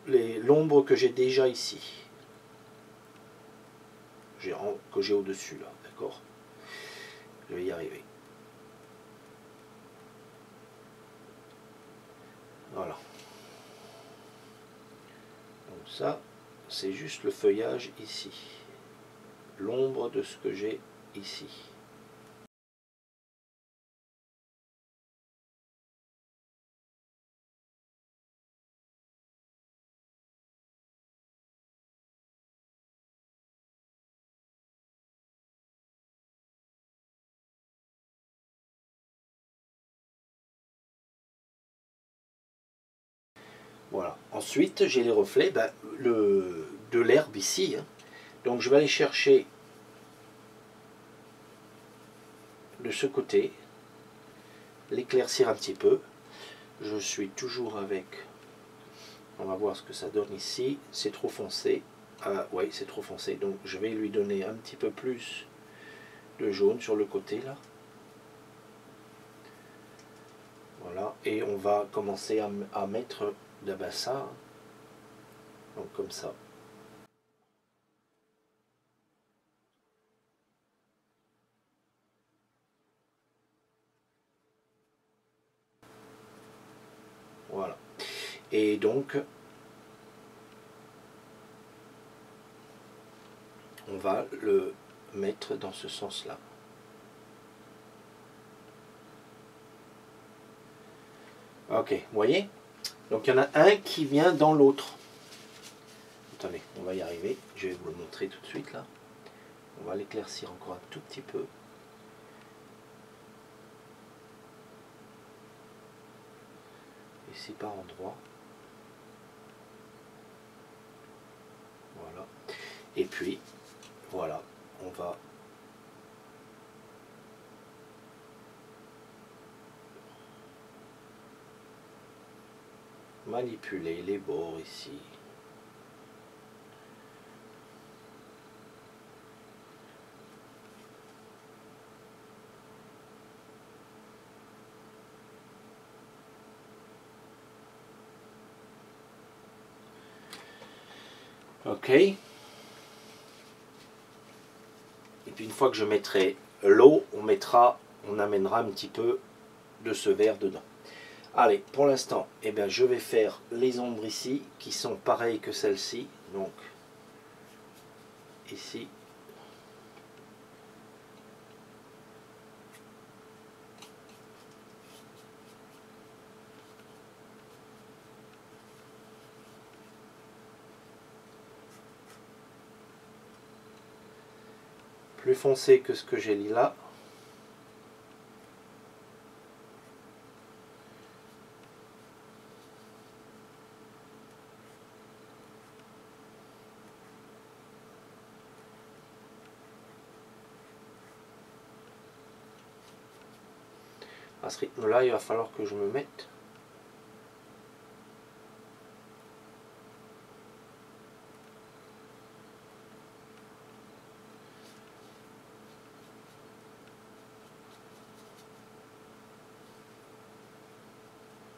l'ombre que j'ai déjà ici, que j'ai au-dessus là, d'accord? Je vais y arriver. Voilà. Donc ça, c'est juste le feuillage ici. L'ombre de ce que j'ai ici. Voilà. Ensuite, j'ai les reflets de l'herbe ici. Hein. Donc je vais aller chercher de ce côté, l'éclaircir un petit peu. Je suis toujours avec... On va voir ce que ça donne ici. C'est trop foncé. Ah, oui, c'est trop foncé. Donc je vais lui donner un petit peu plus de jaune sur le côté là. Voilà. Et on va commencer à mettre d'abord ça. Donc comme ça. Voilà. Et donc, on va le mettre dans ce sens-là. Ok, vous voyez? Donc il y en a un qui vient dans l'autre. Attendez, on va y arriver. Je vais vous le montrer tout de suite là. On va l'éclaircir encore un tout petit peu. Ici par endroit. Voilà. Et puis, voilà, on va manipuler les bords ici. Ok. Et puis une fois que je mettrai l'eau, on amènera un petit peu de ce vert dedans. Allez, pour l'instant, eh bien, je vais faire les ombres ici, qui sont pareilles que celles-ci. Donc, ici. Plus foncé que ce que j'ai là. À ce rythme-là, il va falloir que je me mette.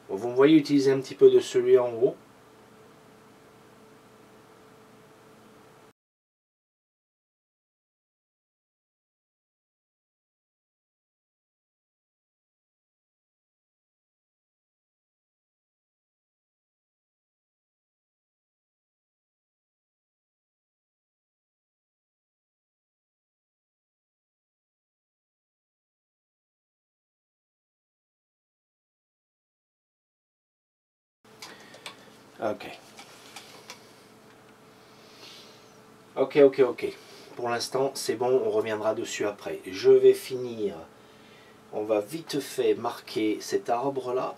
Bon, vous me voyez utiliser un petit peu de celui en haut. Ok. Ok. Pour l'instant, c'est bon, on reviendra dessus après. Je vais finir. On va vite fait marquer cet arbre-là.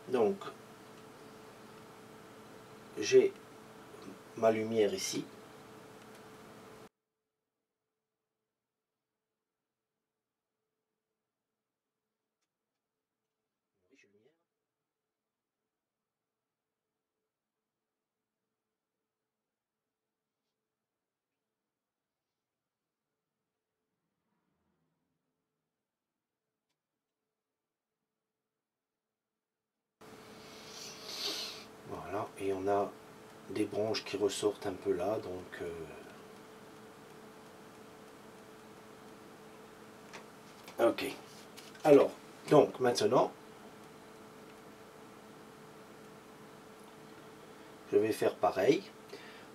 Donc, j'ai ma lumière ici. Voilà, et on a des branches qui ressortent un peu là, donc... Ok. Alors, donc maintenant, je vais faire pareil.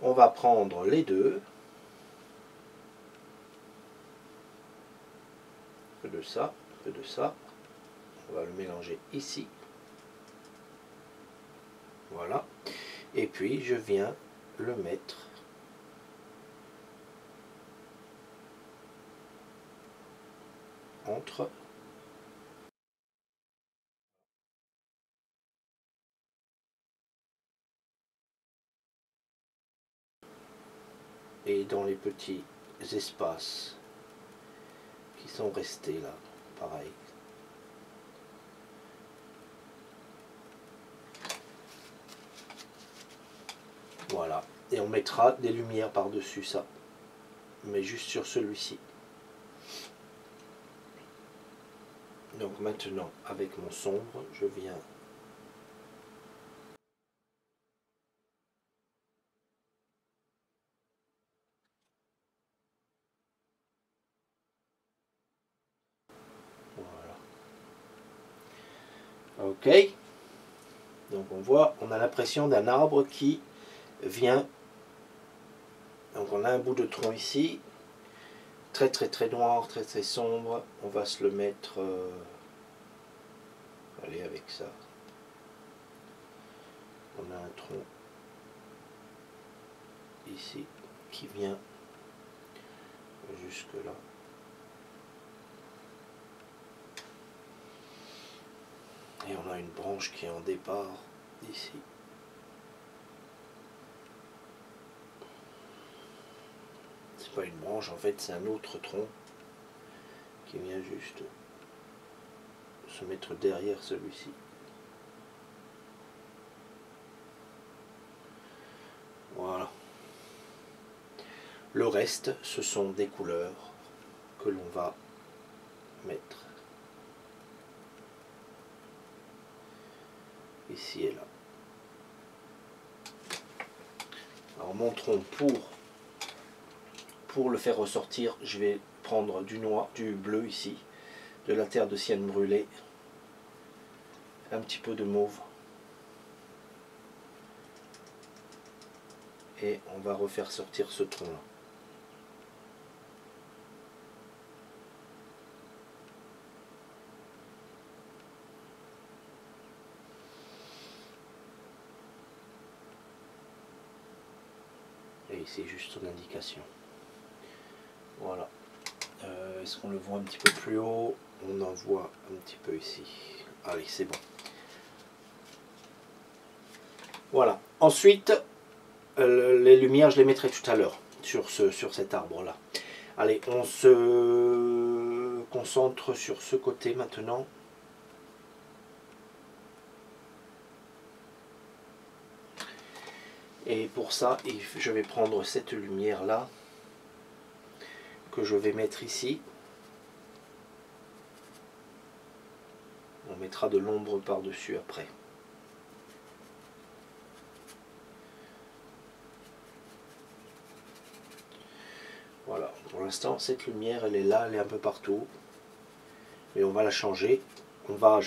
On va prendre les deux. Un peu de ça, un peu de ça. On va le mélanger ici. Voilà. Et puis, je viens le mettre entre et dans les petits espaces qui sont restés là, pareil. Voilà, et on mettra des lumières par-dessus ça, mais juste sur celui-ci. Donc maintenant, avec mon sombre, je viens voilà. Ok. Donc on voit, on a l'impression d'un arbre qui vient. Donc on a un bout de tronc ici, très très très noir, très très sombre. On va se le mettre, allez, avec ça. On a un tronc ici qui vient jusque là. Et on a une branche qui est en départ ici. C'est pas une branche, en fait c'est un autre tronc qui vient juste se mettre derrière celui-ci. Voilà. Le reste, ce sont des couleurs que l'on va mettre ici et là. Alors mon tronc, pour le faire ressortir, je vais prendre du noir, du bleu ici, de la terre de sienne brûlée, un petit peu de mauve, et on va refaire sortir ce tronc là. Et ici juste une indication. Voilà. Est-ce qu'on le voit un petit peu plus haut? On en voit un petit peu ici. Allez, c'est bon. Voilà. Ensuite, les lumières, je les mettrai tout à l'heure sur cet arbre-là. Allez, on se concentre sur ce côté maintenant. Et pour ça, je vais prendre cette lumière-là que je vais mettre ici. On mettra de l'ombre par-dessus après. Voilà, pour l'instant, cette lumière, elle est là, elle est un peu partout. Mais on va la changer. On va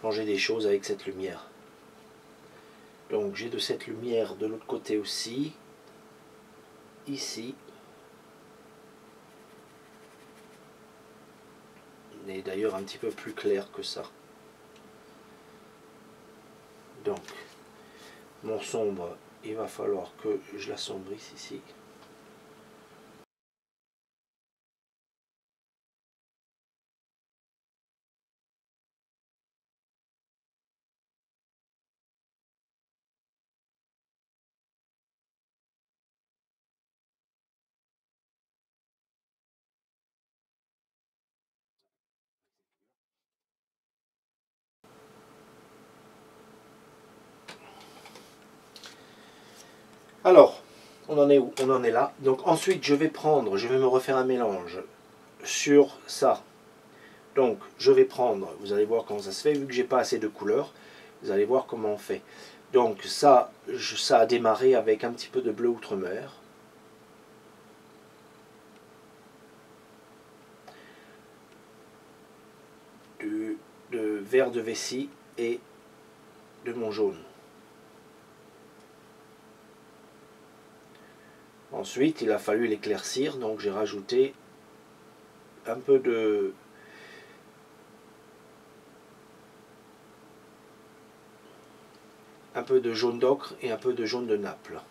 changer des choses avec cette lumière. Donc j'ai de cette lumière de l'autre côté aussi. Ici. Elle est d'ailleurs un petit peu plus claire que ça. Donc, mon sombre, il va falloir que je l'assombrisse ici. Alors, on en est où? On en est là. Donc ensuite, je vais me refaire un mélange sur ça. Donc, je vais prendre, vous allez voir comment ça se fait, vu que j'ai pas assez de couleurs, vous allez voir comment on fait. Donc ça, ça a démarré avec un petit peu de bleu outre-mer. De vert de vessie et de mon jaune. Ensuite, il a fallu l'éclaircir, donc j'ai rajouté un peu de jaune d'ocre et un peu de jaune de Naples.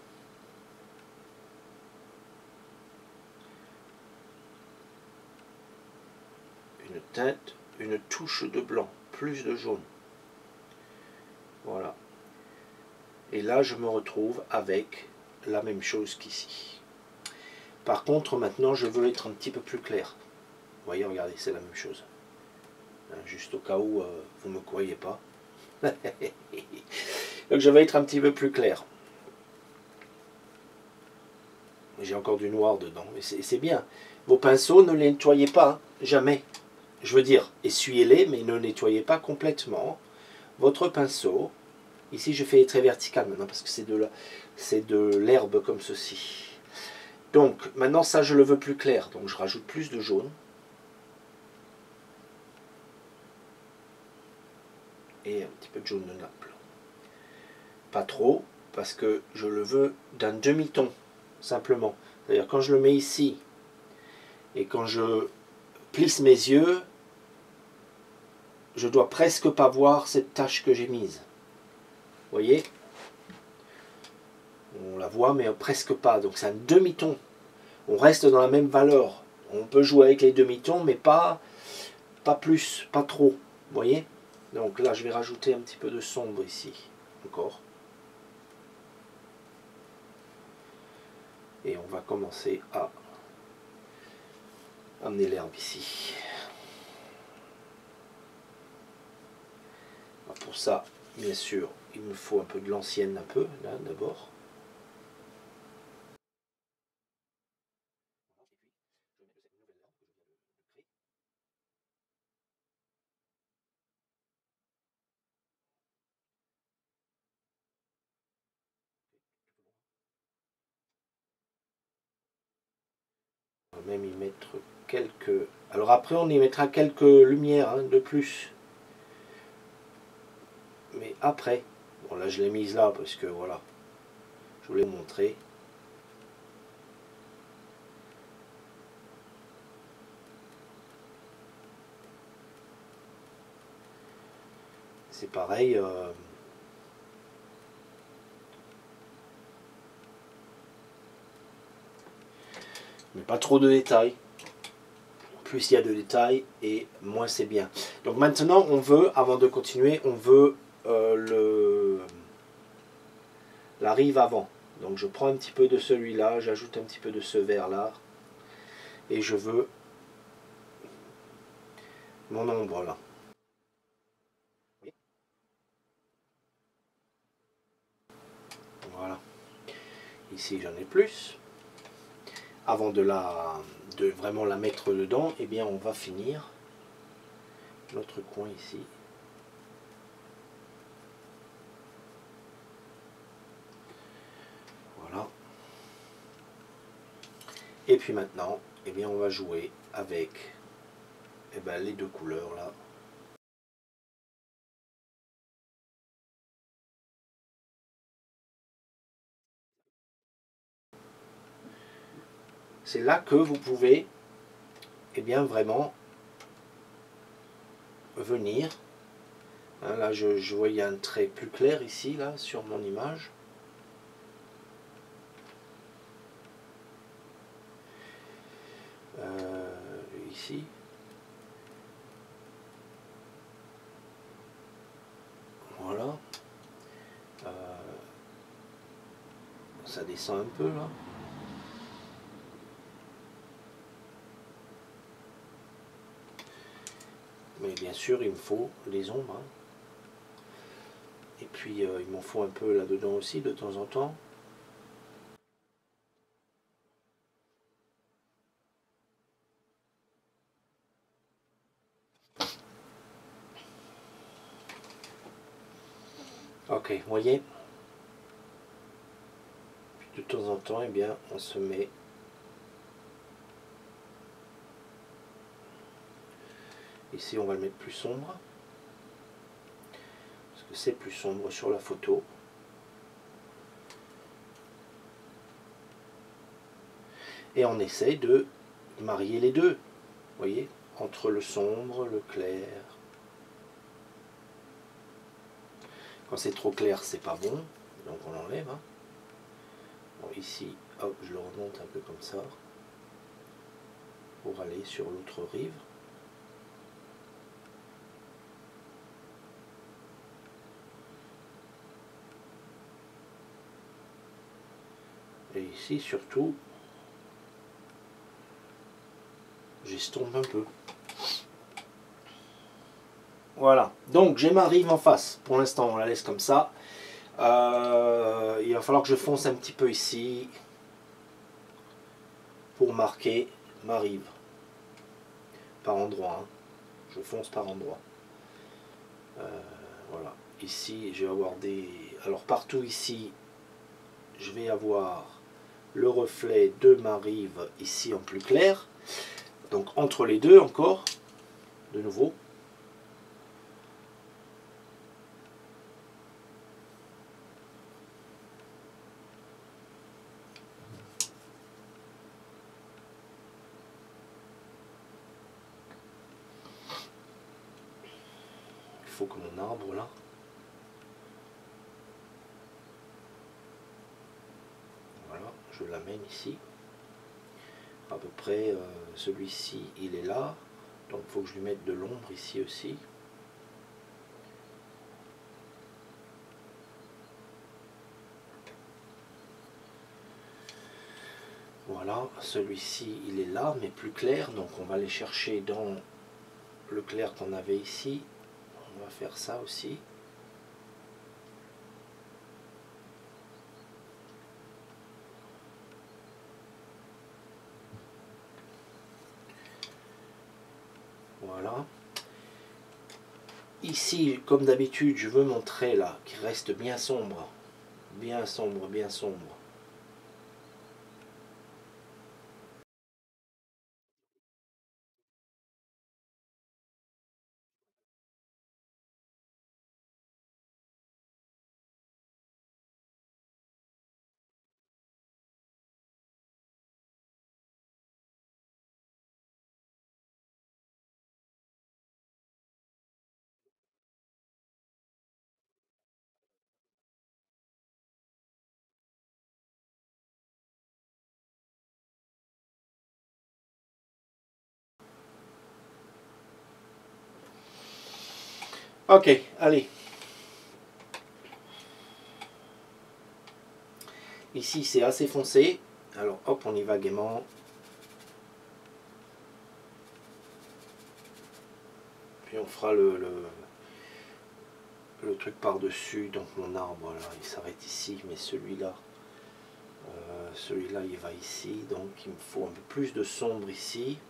Une teinte, une touche de blanc, plus de jaune. Voilà. Et là, je me retrouve avec la même chose qu'ici. Par contre, maintenant, je veux être un petit peu plus clair. Vous voyez, regardez, c'est la même chose. Juste au cas où vous ne me croyez pas. Donc je vais être un petit peu plus clair. J'ai encore du noir dedans, mais c'est bien. Vos pinceaux, ne les nettoyez pas, hein, jamais. Je veux dire, essuyez-les, mais ne nettoyez pas complètement votre pinceau. Ici, je fais très vertical maintenant, parce que c'est de l'herbe comme ceci. Donc, maintenant, ça, je le veux plus clair. Donc, je rajoute plus de jaune. Et un petit peu de jaune de Naples. Pas trop, parce que je le veux d'un demi-ton, simplement. C'est-à-dire, quand je le mets ici, et quand je plisse mes yeux, je dois presque pas voir cette tache que j'ai mise. Vous voyez? On la voit, mais presque pas. Donc, c'est un demi-ton. On reste dans la même valeur. On peut jouer avec les demi-tons, mais pas plus, pas trop. Vous voyez? Donc là, je vais rajouter un petit peu de sombre ici. Encore. Et on va commencer à amener l'herbe ici. Alors pour ça, bien sûr, il me faut un peu de l'ancienne, un peu, là, d'abord. On va même y mettre quelques... Alors après, on y mettra quelques lumières hein, de plus. Mais après, bon là je l'ai mise là parce que voilà, je voulais vous montrer. C'est pareil. Mais pas trop de détails. Plus il y a de détails et moins c'est bien. Donc maintenant on veut, avant de continuer, on veut la rive avant. Donc je prends un petit peu de celui-là, j'ajoute un petit peu de ce vert là. Et je veux mon ombre là. Voilà. Ici j'en ai plus. Avant de vraiment la mettre dedans, eh bien on va finir notre coin ici. Voilà. Et puis maintenant, eh bien on va jouer avec les deux couleurs là. C'est là que vous pouvez vraiment venir. Hein, là je voyais un trait plus clair ici là sur mon image. Ici. Voilà. Ça descend un peu là. Mais bien sûr, il me faut les ombres. Hein. Et puis, il m'en faut un peu là-dedans aussi, de temps en temps. Ok, vous voyez. Puis de temps en temps, on se met... Ici, on va le mettre plus sombre. Parce que c'est plus sombre sur la photo. Et on essaye de marier les deux. Vous voyez, entre le sombre, le clair. Quand c'est trop clair, c'est pas bon. Donc on l'enlève. Hein. Bon, ici, hop, je le remonte un peu comme ça. Pour aller sur l'autre rive. Et ici surtout, j'estompe un peu. Voilà, donc j'ai ma rive en face. Pour l'instant, on la laisse comme ça. Il va falloir que je fonce un petit peu ici pour marquer ma rive. Par endroit, hein. Je fonce par endroit. Voilà, ici je vais avoir des... Alors partout ici, je vais avoir le reflet de ma rive ici en plus clair. Donc entre les deux encore, de nouveau. Il faut que mon arbre là, voilà, je l'amène ici. À peu près celui-ci il est là, donc il faut que je lui mette de l'ombre ici aussi. Voilà, celui-ci il est là mais plus clair, donc on va aller chercher dans le clair qu'on avait ici. On va faire ça aussi. Voilà. Ici, comme d'habitude, je veux mon trait là, qui reste bien sombre. Bien sombre, bien sombre. Ok, allez. Ici, c'est assez foncé. Alors, hop, on y va gaiement. Puis on fera le truc par-dessus. Donc mon arbre, là, il s'arrête ici. Mais celui-là, il va ici. Donc il me faut un peu plus de sombre ici.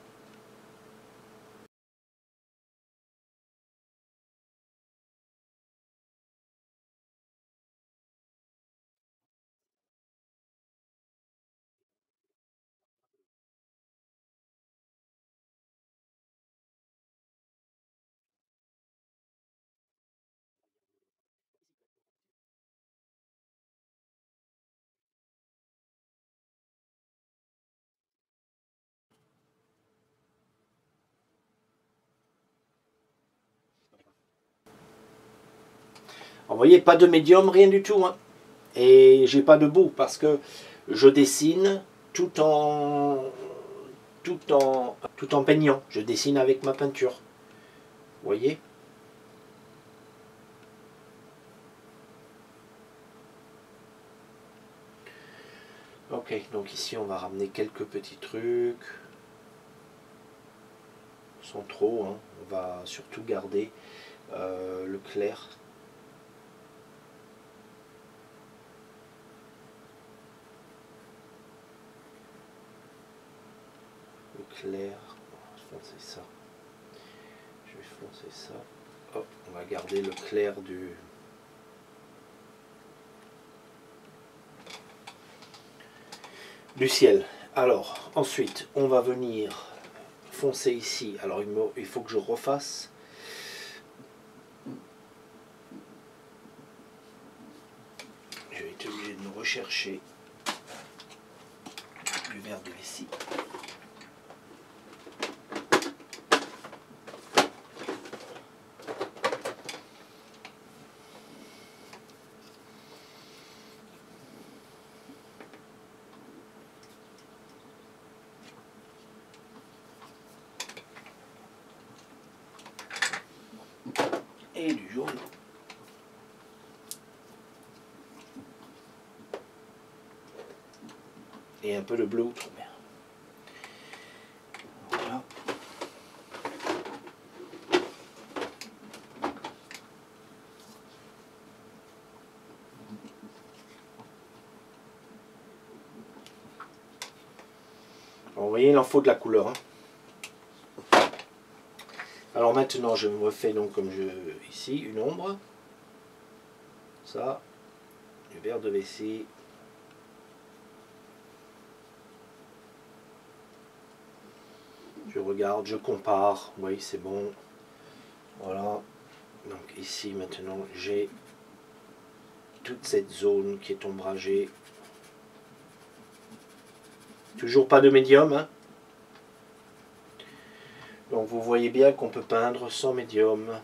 Vous voyez, pas de médium, rien du tout. Hein. Et j'ai pas de bout parce que je dessine tout en peignant. Je dessine avec ma peinture. Vous voyez? Ok, donc ici on va ramener quelques petits trucs. Sans trop, hein. On va surtout garder le clair. Le clair. On va foncer ça. Je vais foncer ça. Hop, on va garder le clair du ciel. Alors, ensuite, on va venir foncer ici. Alors, il faut que je refasse. Je vais être obligé de me rechercher du verre de vessie. Et du jaune. et un peu de bleu outre-mer. Voilà. Alors, vous voyez, il en faut de la couleur. Hein. Alors maintenant, je me refais donc comme ici une ombre. Ça, du verre de vessie. Je regarde, je compare. Oui, c'est bon. Voilà. Donc ici maintenant, j'ai toute cette zone qui est ombragée. Toujours pas de médium. Hein. Donc vous voyez bien qu'on peut peindre sans médium.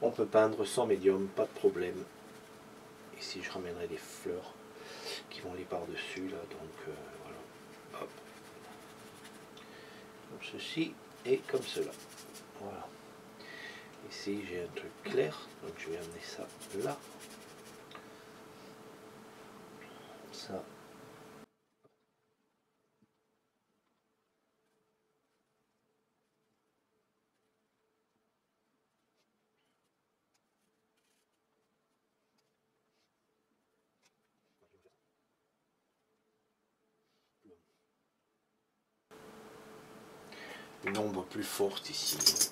On peut peindre sans médium, pas de problème. Ici je ramènerai des fleurs qui vont aller par-dessus là, donc voilà. Hop. Comme ceci et comme cela. Voilà. Ici j'ai un truc clair, donc je vais amener ça là. Ça. Une ombre plus forte ici.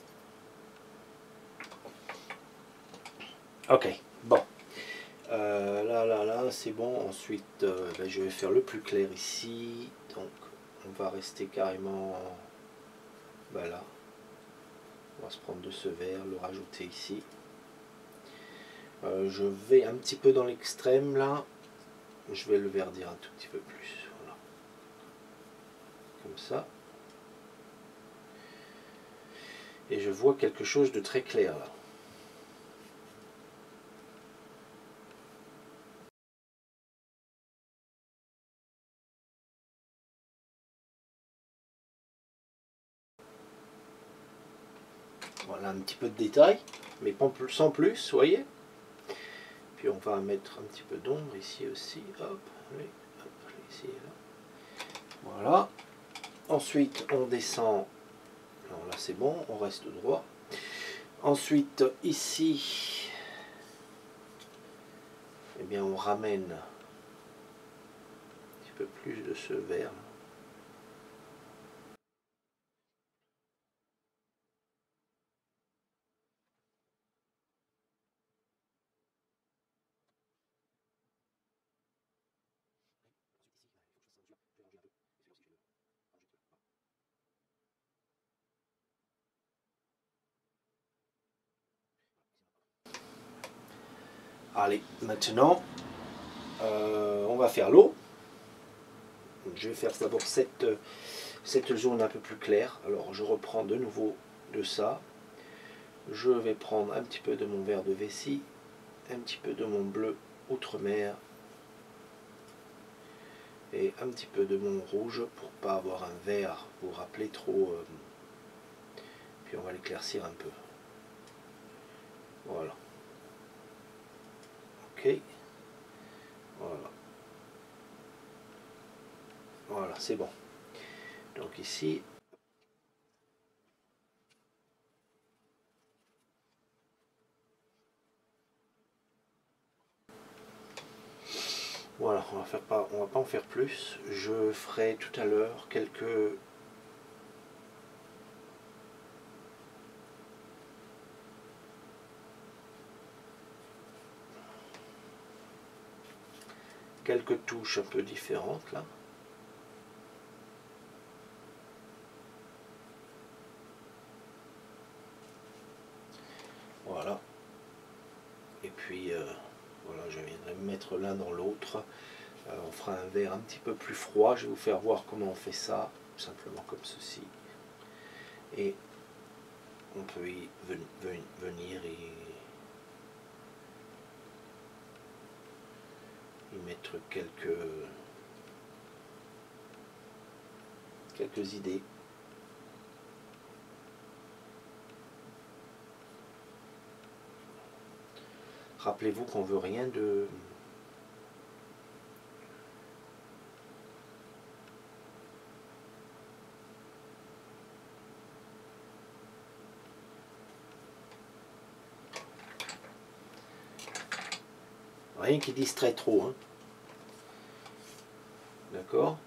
Ok, bon. Là, c'est bon. Ensuite, ben, je vais faire le plus clair ici. Donc, on va rester carrément ben là. On va se prendre de ce vert, le rajouter ici. Je vais un petit peu dans l'extrême là. Je vais le verdir un tout petit peu plus. Voilà. Comme ça. Et je vois quelque chose de très clair là. Voilà un petit peu de détail, mais sans plus, vous voyez. Puis on va mettre un petit peu d'ombre ici aussi. Hop, oui, hop, ici et là. Voilà. Ensuite, on descend. Alors là, c'est bon, on reste droit. Ensuite, ici, eh bien, on ramène un petit peu plus de ce vert. Allez, maintenant, on va faire l'eau. Je vais faire d'abord cette zone un peu plus claire. Alors, je reprends de nouveau de ça. Je vais prendre un petit peu de mon vert de vessie, un petit peu de mon bleu outre-mer et un petit peu de mon rouge pour pas avoir un vert, vous rappeler trop. Puis on va l'éclaircir un peu. Voilà. Ok. Voilà. Voilà, c'est bon. Donc ici, voilà, on va pas en faire plus. Je ferai tout à l'heure quelques touches un peu différentes là. Voilà. Et puis voilà, je viendrai me mettre l'un dans l'autre. On fera un verre un petit peu plus froid. Je vais vous faire voir comment on fait ça, simplement comme ceci. Et on peut y venir et y mettre quelques idées. Rappelez-vous qu'on veut rien de... Rien qui distrait trop, hein. D'accord?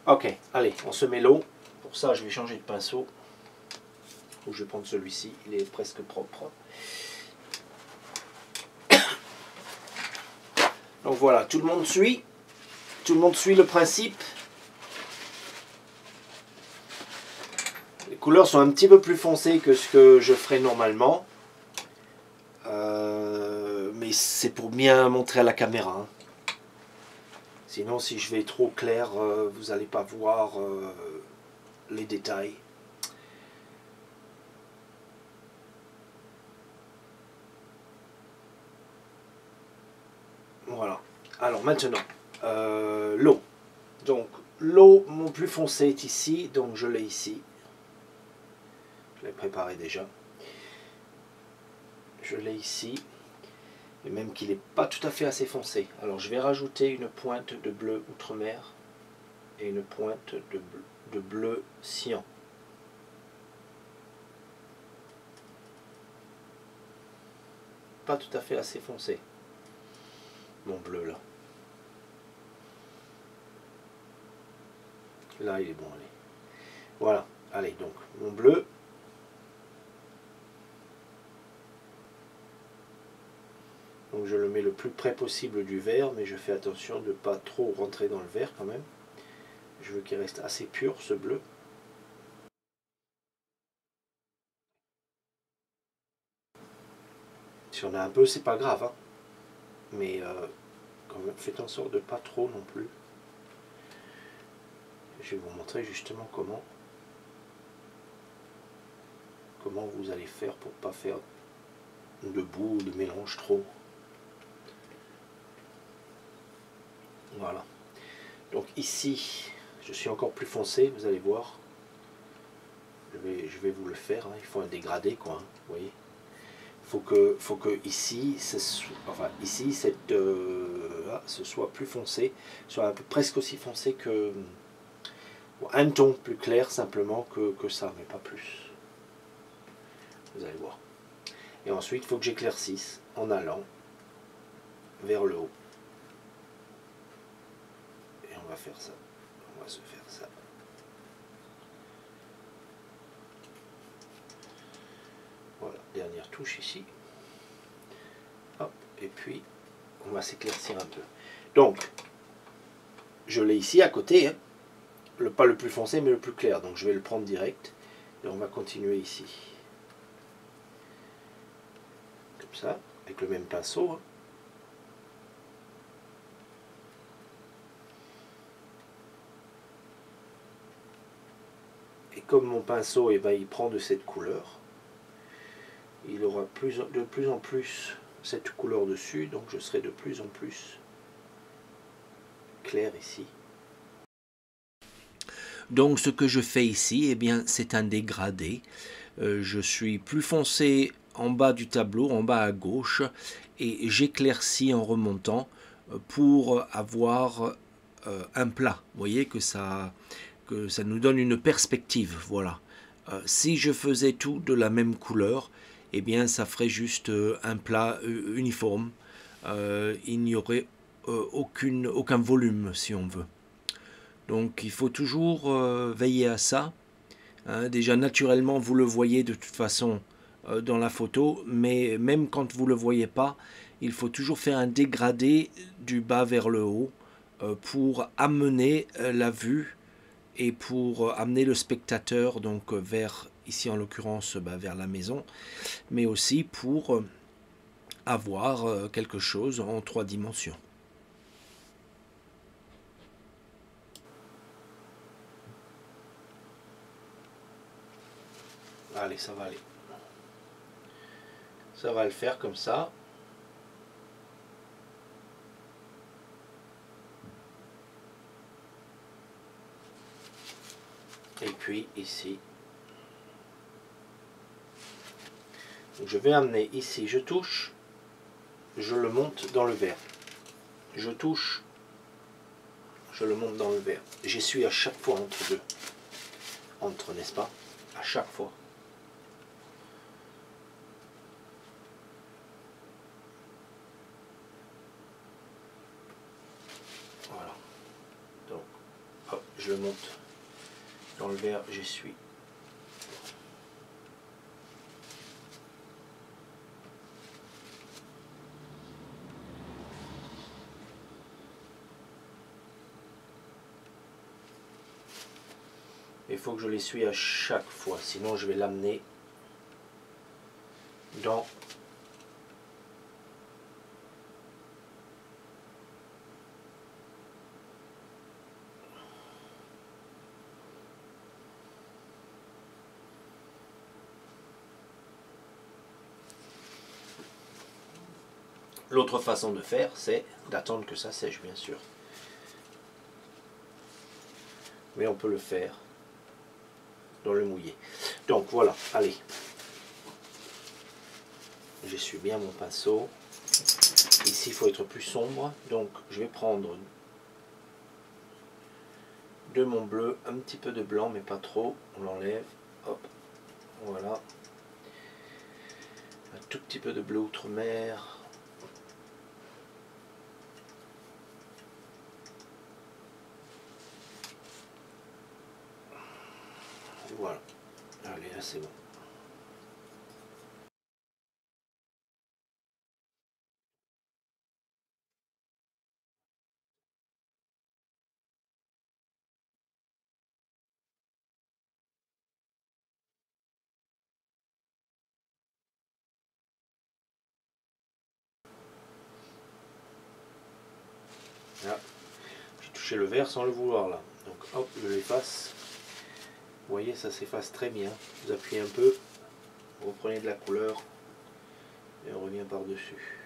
Ok, allez, on se met l'eau. Pour ça, je vais changer de pinceau. Ou je vais prendre celui-ci, il est presque propre. Donc voilà, tout le monde suit le principe. Les couleurs sont un petit peu plus foncées que ce que je ferais normalement. Mais c'est pour bien montrer à la caméra, hein. Sinon, si je vais trop clair, vous n'allez pas voir les détails. Voilà. Alors maintenant, l'eau. Donc l'eau, mon plus foncé est ici, donc je l'ai ici. Je l'ai préparé déjà. Je l'ai ici. Et même qu'il n'est pas tout à fait assez foncé. Alors je vais rajouter une pointe de bleu outre-mer et une pointe de bleu cyan. Pas tout à fait assez foncé, mon bleu là. Là il est bon, allez. Voilà, allez donc, mon bleu. Donc je le mets le plus près possible du vert, mais je fais attention de ne pas trop rentrer dans le vert quand même. Je veux qu'il reste assez pur ce bleu. Si on a un peu, c'est pas grave, hein. Mais quand même, faites en sorte de pas trop non plus. Je vais vous montrer justement comment vous allez faire pour pas faire de boue, de mélange trop. Voilà. Donc ici, je suis encore plus foncé, vous allez voir. Je vais vous le faire, hein. Il faut un dégradé, quoi, hein, vous voyez. Faut que ici, ici ce soit plus foncé, soit presque aussi foncé que un ton plus clair simplement que ça, mais pas plus. Vous allez voir. Et ensuite, il faut que j'éclaircisse en allant vers le haut. Et on va faire ça. On va se faire ça. Voilà, dernière touche ici. Hop, et puis on va s'éclaircir un peu. Donc, je l'ai ici à côté, hein. Pas le plus foncé, mais le plus clair. Donc je vais le prendre direct. Et on va continuer ici. Comme ça, avec le même pinceau, hein. Et comme mon pinceau, eh ben, il prend de cette couleur, il aura de plus en plus cette couleur dessus, donc je serai de plus en plus clair ici. Donc ce que je fais ici, eh bien, c'est un dégradé. Je suis plus foncé en bas du tableau, en bas à gauche, et j'éclaircis en remontant pour avoir un plat. Vous voyez que ça nous donne une perspective. Voilà. Si je faisais tout de la même couleur, eh bien ça ferait juste un plat uniforme. Il n'y aurait aucun volume, si on veut. Donc il faut toujours veiller à ça. Hein, déjà naturellement vous le voyez de toute façon dans la photo, mais même quand vous ne le voyez pas, il faut toujours faire un dégradé du bas vers le haut pour amener la vue et pour amener le spectateur donc vers, ici en l'occurrence vers la maison, mais aussi pour avoir quelque chose en 3 dimensions. Allez, ça va aller. Ça va le faire comme ça. et puis ici. Donc je vais amener ici, je touche, je le monte dans le verre. Je touche, je le monte dans le verre. J'essuie à chaque fois entre deux. Entre, n'est-ce pas? À chaque fois. Voilà. Donc, hop, je le monte dans le verre, j'essuie. Il faut que je l'essuie à chaque fois, sinon je vais l'amener dans l'autre façon de faire, c'est d'attendre que ça sèche, bien sûr. Mais on peut le faire dans le mouillé. Donc voilà, allez. J'essuie bien mon pinceau. Ici, il faut être plus sombre. Donc, je vais prendre de mon bleu, un petit peu de blanc, mais pas trop. On l'enlève. Hop, voilà. Un tout petit peu de bleu outre-mer. Voilà. Allez, là, c'est bon. Là, j'ai touché le verre sans le vouloir, là. Donc, hop, je l'efface. Vous voyez, ça s'efface très bien. Vous appuyez un peu, vous reprenez de la couleur et on revient par-dessus.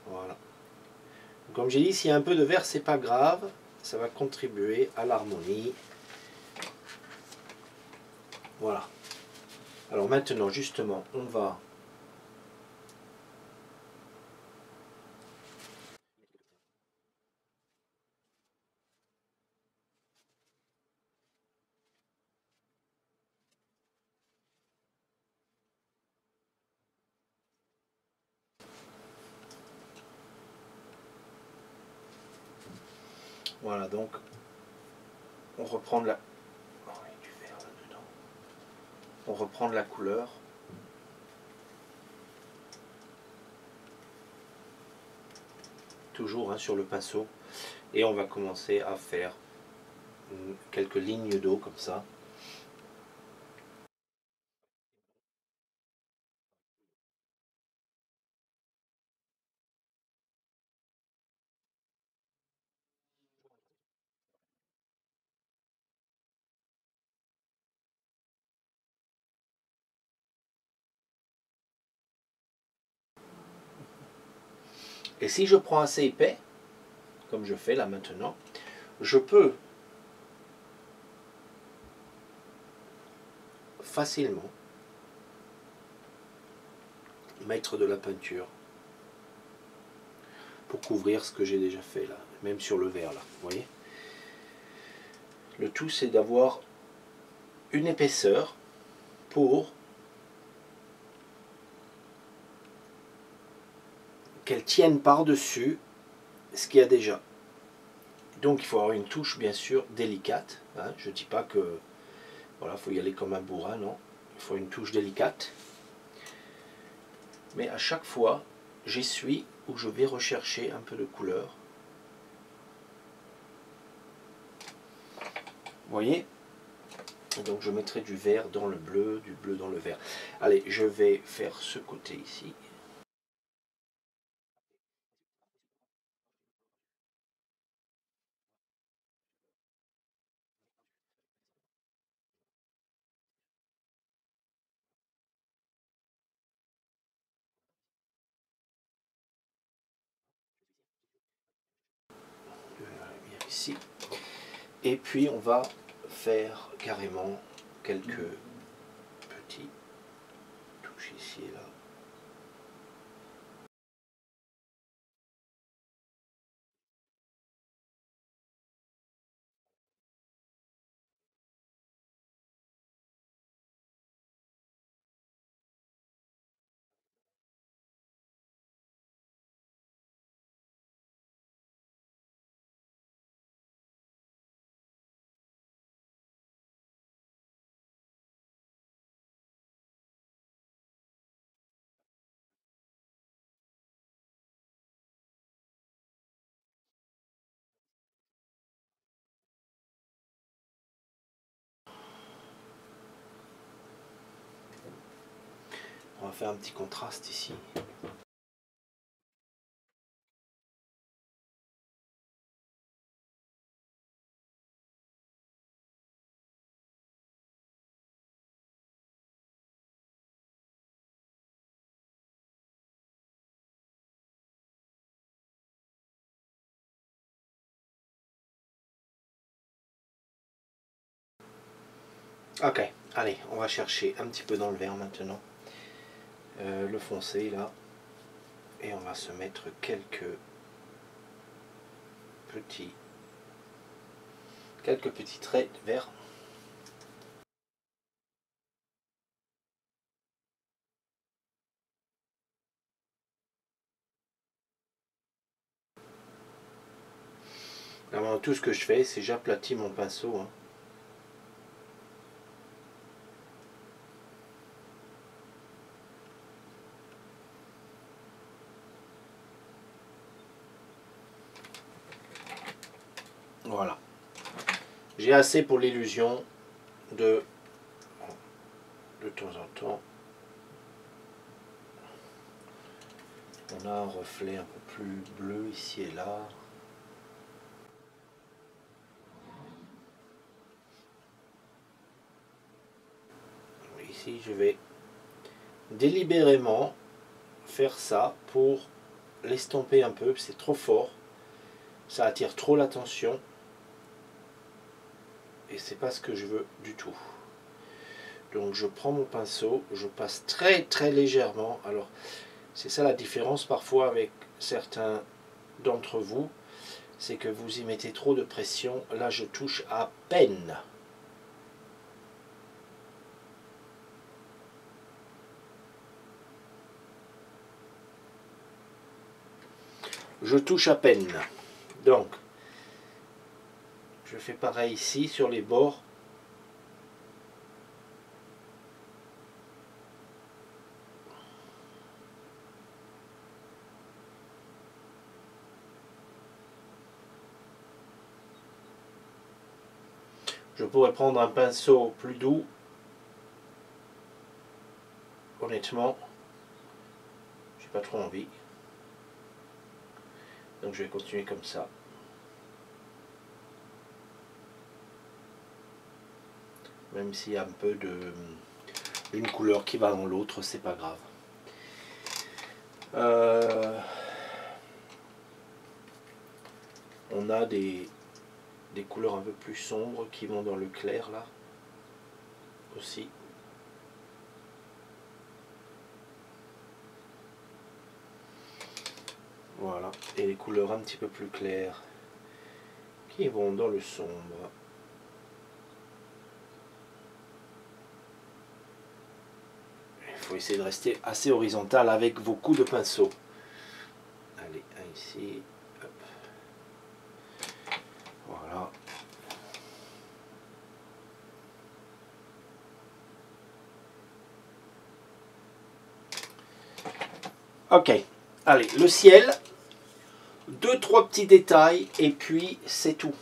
Voilà. Comme j'ai dit, s'il y a un peu de vert, c'est pas grave. Ça va contribuer à l'harmonie. Voilà. Alors maintenant, justement, on va... Voilà, donc, on reprend de la... Oh, il y a du vert là-dedans. On reprend de la couleur. Toujours hein, sur le pinceau. Et on va commencer à faire quelques lignes d'eau comme ça. Et si je prends assez épais, comme je fais là maintenant, je peux facilement mettre de la peinture pour couvrir ce que j'ai déjà fait là, même sur le verre là, vous voyez. Le tout c'est d'avoir une épaisseur pour qu'elle tienne par-dessus ce qu'il y a déjà. Donc il faut avoir une touche bien sûr délicate. Hein. Je ne dis pas que voilà, faut y aller comme un bourrin, non. Il faut une touche délicate. Mais à chaque fois, j'essuie où je vais rechercher un peu de couleur. Vous voyez? Donc je mettrai du vert dans le bleu, du bleu dans le vert. Allez, je vais faire ce côté ici. Bien ici. Et puis on va faire carrément quelques petits touches ici et là. On va faire un petit contraste ici. Ok, allez, on va chercher un petit peu dans le vert maintenant. Le foncé là. Et on va se mettre quelques petits traits de vert. Alors, tout ce que je fais, c'est j'aplatis mon pinceau. Hein. Voilà. J'ai assez pour l'illusion de temps en temps. On a un reflet un peu plus bleu ici et là. Ici, je vais délibérément faire ça pour l'estomper un peu. C'est trop fort. Ça attire trop l'attention. Et c'est pas ce que je veux du tout. Donc je prends mon pinceau, je passe très très légèrement. Alors c'est ça la différence parfois avec certains d'entre vous, c'est que vous y mettez trop de pression. Là je touche à peine. Je touche à peine. Donc je fais pareil ici sur les bords. Je pourrais prendre un pinceau plus doux. Honnêtement, j'ai pas trop envie. Donc je vais continuer comme ça. Même s'il y a un peu d'une couleur qui va dans l'autre, c'est pas grave. On a des couleurs un peu plus sombres qui vont dans le clair là aussi. Voilà, et les couleurs un petit peu plus claires qui vont dans le sombre. Il faut essayer de rester assez horizontal avec vos coups de pinceau. Allez, un ici. Hop. Voilà. Ok, allez, le ciel. 2-3 petits détails et puis c'est tout.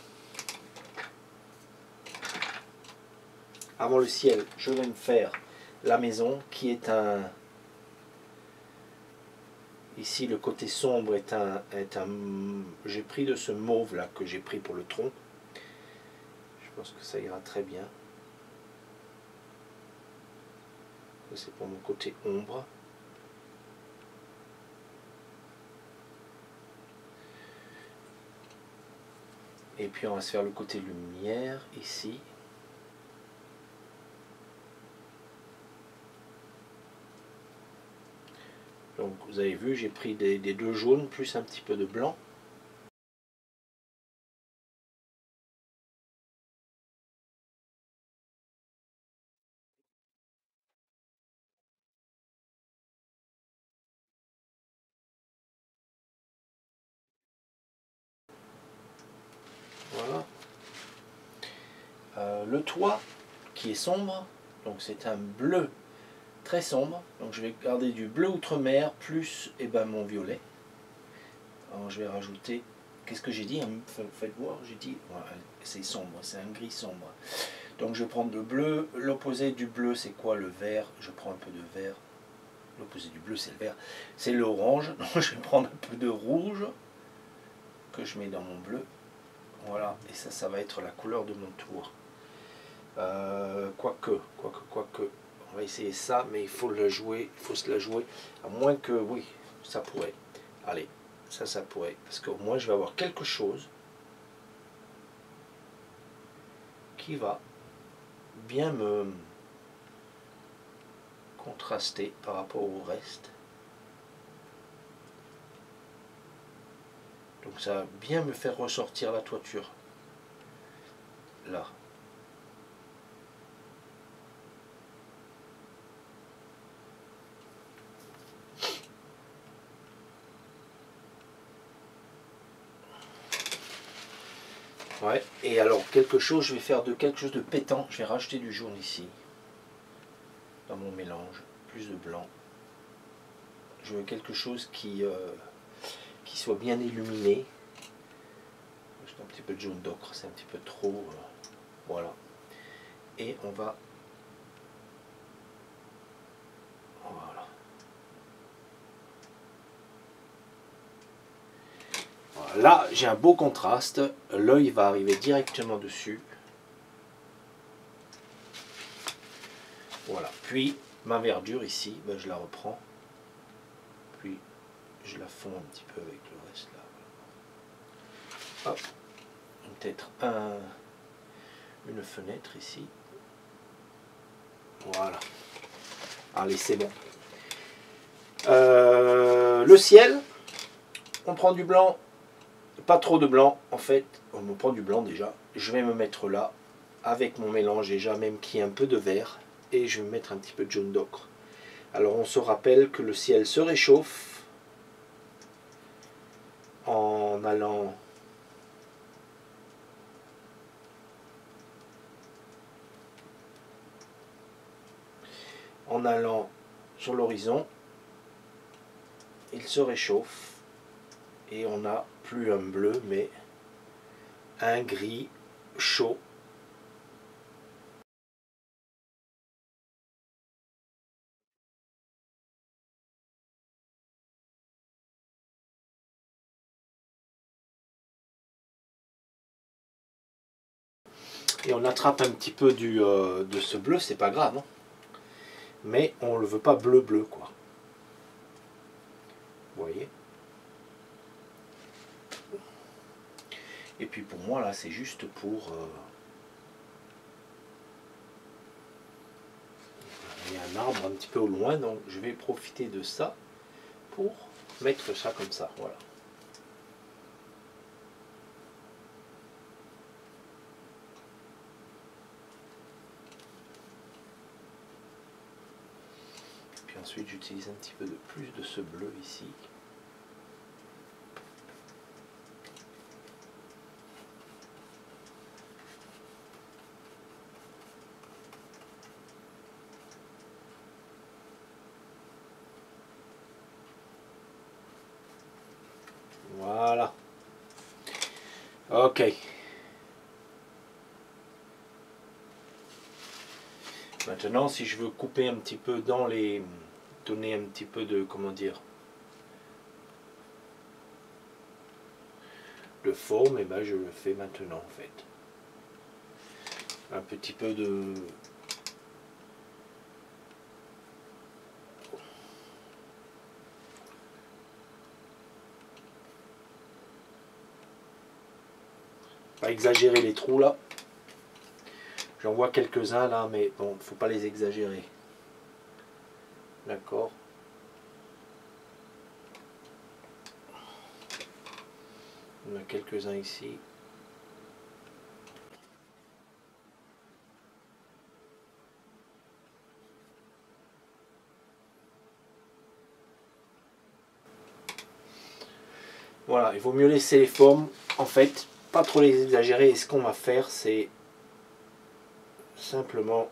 Avant le ciel, je vais me faire la maison qui est un... Ici le côté sombre est un j'ai pris de ce mauve là que j'ai pris pour le tronc. Je pense que ça ira très bien. C'est pour mon côté ombre. Et puis on va se faire le côté lumière ici. Donc vous avez vu, j'ai pris des deux jaunes plus un petit peu de blanc. Voilà. Le toit qui est sombre, donc c'est un bleu très sombre. Donc je vais garder du bleu outre-mer plus mon violet. Alors je vais rajouter, qu'est-ce que j'ai dit? Faites voir, j'ai dit, voilà, c'est sombre, c'est un gris sombre. Donc je vais prendre le bleu, l'opposé du bleu c'est quoi? Le vert, je prends un peu de vert. L'opposé du bleu c'est le vert, c'est l'orange. Donc je vais prendre un peu de rouge que je mets dans mon bleu. Voilà, et ça va être la couleur de mon tour. Quoique, on va essayer ça, mais il faut le jouer, il faut se la jouer, à moins que, oui, ça pourrait. Allez, ça pourrait, parce qu'au moins je vais avoir quelque chose qui va bien me contraster par rapport au reste. Donc ça va bien me faire ressortir la toiture. Là. Ouais, et alors quelque chose, je vais faire de quelque chose de pétant, je vais rajouter du jaune ici, dans mon mélange, plus de blanc. Je veux quelque chose qui soit bien illuminé. Juste un petit peu de jaune d'ocre, c'est un petit peu trop. Voilà. Et on va. Voilà. Voilà. Là, j'ai un beau contraste. L'œil va arriver directement dessus. Voilà. Puis, ma verdure ici, ben, je la reprends. Puis, je la fonds un petit peu avec le reste là. Hop. Peut-être une fenêtre ici. Voilà. Allez, c'est bon. Le ciel, on prend du blanc, pas trop de blanc en fait, on me prend du blanc déjà. Je vais me mettre là, avec mon mélange déjà, même qui est un peu de vert, et je vais mettre un petit peu de jaune d'ocre. Alors on se rappelle que le ciel se réchauffe en allant sur l'horizon, il se réchauffe et on n'a plus un bleu mais un gris chaud. Et on attrape un petit peu de ce bleu, c'est pas grave, hein, mais on le veut pas bleu quoi. Vous voyez. Et puis pour moi là c'est juste pour il y a un arbre un petit peu au loin, donc je vais profiter de ça pour mettre ça comme ça, voilà. Puis ensuite j'utilise un petit peu de plus de ce bleu ici. Voilà. Ok. Maintenant, si je veux couper un petit peu dans les... donner un petit peu de... comment dire... de forme, et ben je le fais maintenant en fait. Un petit peu de... pas exagérer les trous là. J'en vois quelques-uns là, mais bon, il ne faut pas les exagérer. D'accord. On a quelques-uns ici. Voilà, il vaut mieux laisser les formes, en fait, pas trop les exagérer. Et ce qu'on va faire, c'est simplement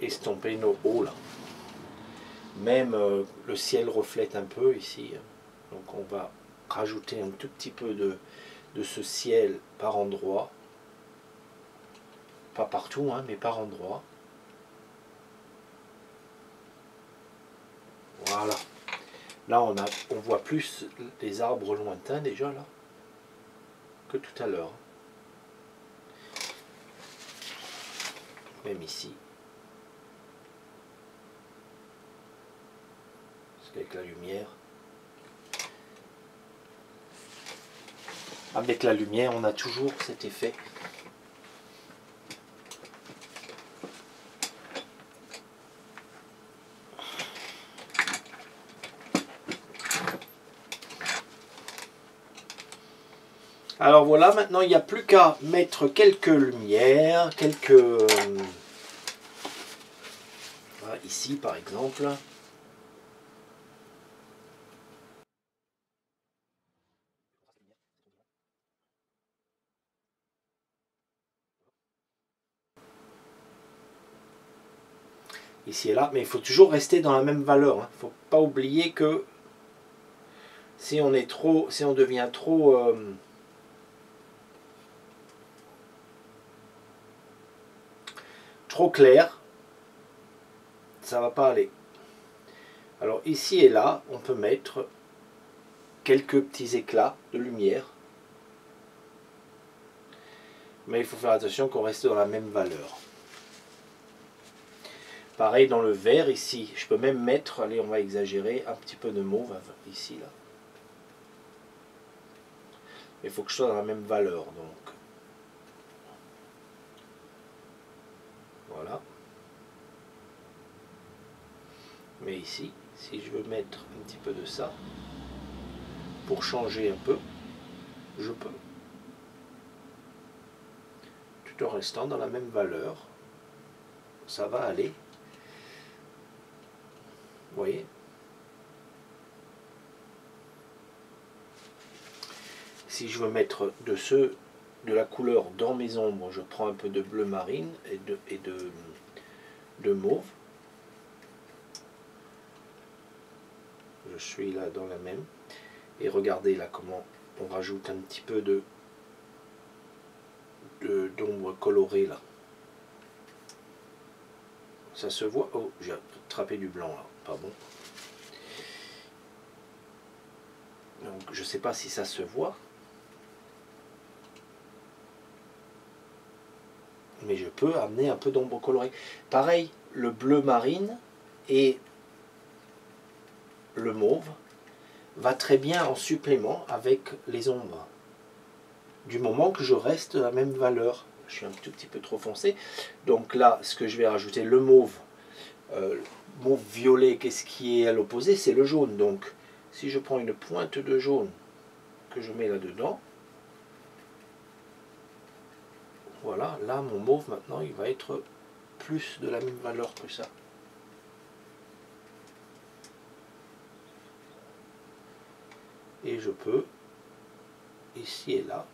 estomper nos hauts là. Même le ciel reflète un peu ici. Donc on va rajouter un tout petit peu de ce ciel par endroit. Pas partout, hein, mais par endroit. Voilà. Là, on voit plus les arbres lointains déjà, là, que tout à l'heure. Même ici. Parce qu'avec la lumière... Avec la lumière, on a toujours cet effet. Alors voilà, maintenant il n'y a plus qu'à mettre quelques lumières, voilà, ici par exemple. Ici et là, mais il faut toujours rester dans la même valeur. Il ne faut pas oublier que si on devient trop clair, ça va pas aller. Alors ici et là, on peut mettre quelques petits éclats de lumière. Mais il faut faire attention qu'on reste dans la même valeur. Pareil dans le vert ici, je peux même mettre, allez on va exagérer, un petit peu de mauve ici là. Il faut que je sois dans la même valeur donc. Voilà. Mais ici, si je veux mettre un petit peu de ça, pour changer un peu, je peux. Tout en restant dans la même valeur, ça va aller. Vous voyez? Si je veux mettre de la couleur dans mes ombres, je prends un peu de bleu marine et de mauve. Je suis là dans la même. Et regardez là comment on rajoute un petit peu d'ombre colorée là. Ça se voit. Oh, j'ai attrapé du blanc là, pas bon. Donc je ne sais pas si ça se voit. Mais je peux amener un peu d'ombre colorée. Pareil, le bleu marine et le mauve va très bien en supplément avec les ombres. Du moment que je reste à la même valeur. Je suis un tout petit peu trop foncé. Donc là, ce que je vais rajouter, le mauve. Mauve violet, qu'est-ce qui est à l'opposé? C'est le jaune. Donc, si je prends une pointe de jaune que je mets là-dedans, voilà, là, mon mauve, maintenant, il va être plus de la même valeur que ça. Et je peux, ici et là,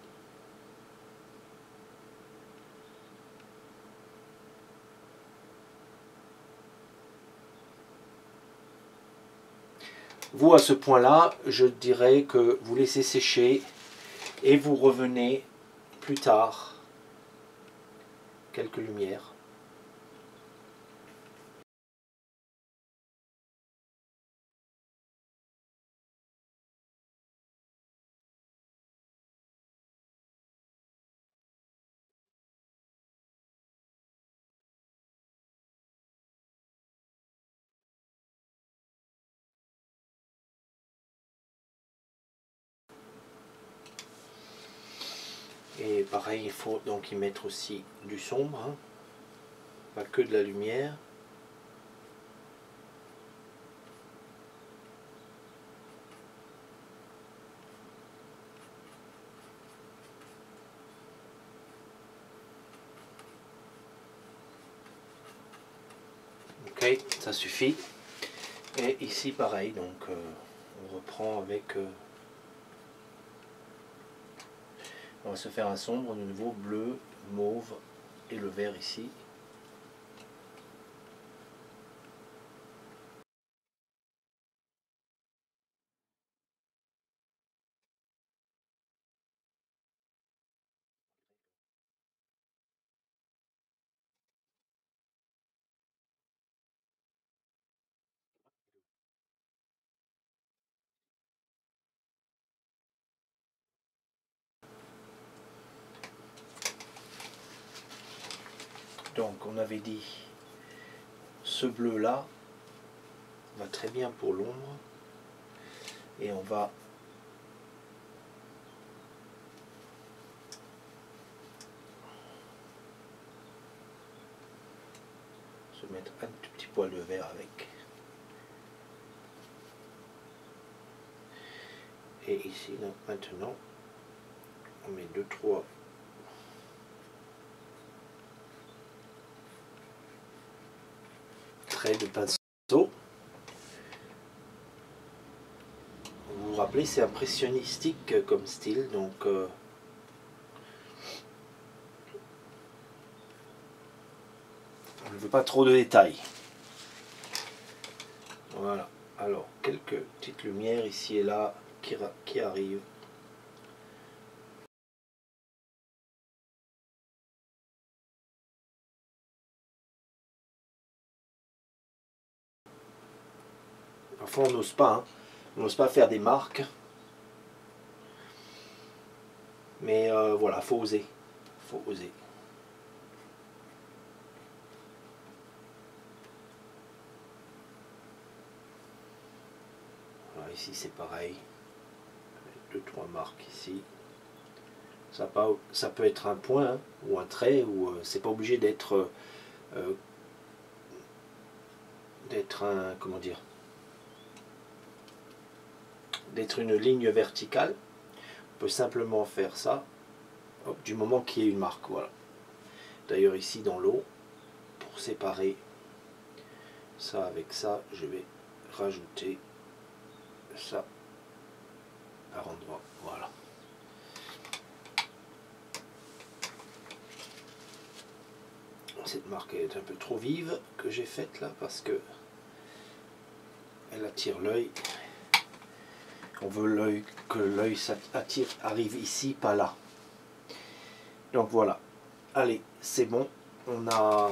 vous, à ce point-là, je dirais que vous laissez sécher et vous revenez plus tard. Quelques lumières. Et pareil, il faut donc y mettre aussi du sombre, hein, pas que de la lumière. Ok, ça suffit. Et ici pareil, donc on reprend avec... on va se faire un sombre de nouveau, bleu, mauve et le vert ici. Donc on avait dit, ce bleu là va très bien pour l'ombre. Et on va se mettre un tout petit poil de vert avec. Et ici, donc, maintenant, on met 2-3 traits de pinceau. Vous vous rappelez, c'est impressionnistique comme style, donc on ne veut pas trop de détails. Voilà, alors quelques petites lumières ici et là qui arrivent. Parfois on n'ose pas, hein. On n'ose pas faire des marques. Mais voilà, faut oser. Faut oser. Voilà, ici c'est pareil. 2-3 marques ici. Ça peut être un point, hein, ou un trait, ou c'est pas obligé d'être un, comment dire, d'être une ligne verticale. On peut simplement faire ça, hop, du moment qu'il y ait une marque, voilà. D'ailleurs ici dans l'eau, pour séparer ça avec ça, je vais rajouter ça par endroit, voilà. Cette marque est un peu trop vive que j'ai faite là parce que elle attire l'œil. On veut que l'œil arrive ici, pas là. Donc voilà. Allez, c'est bon. On a...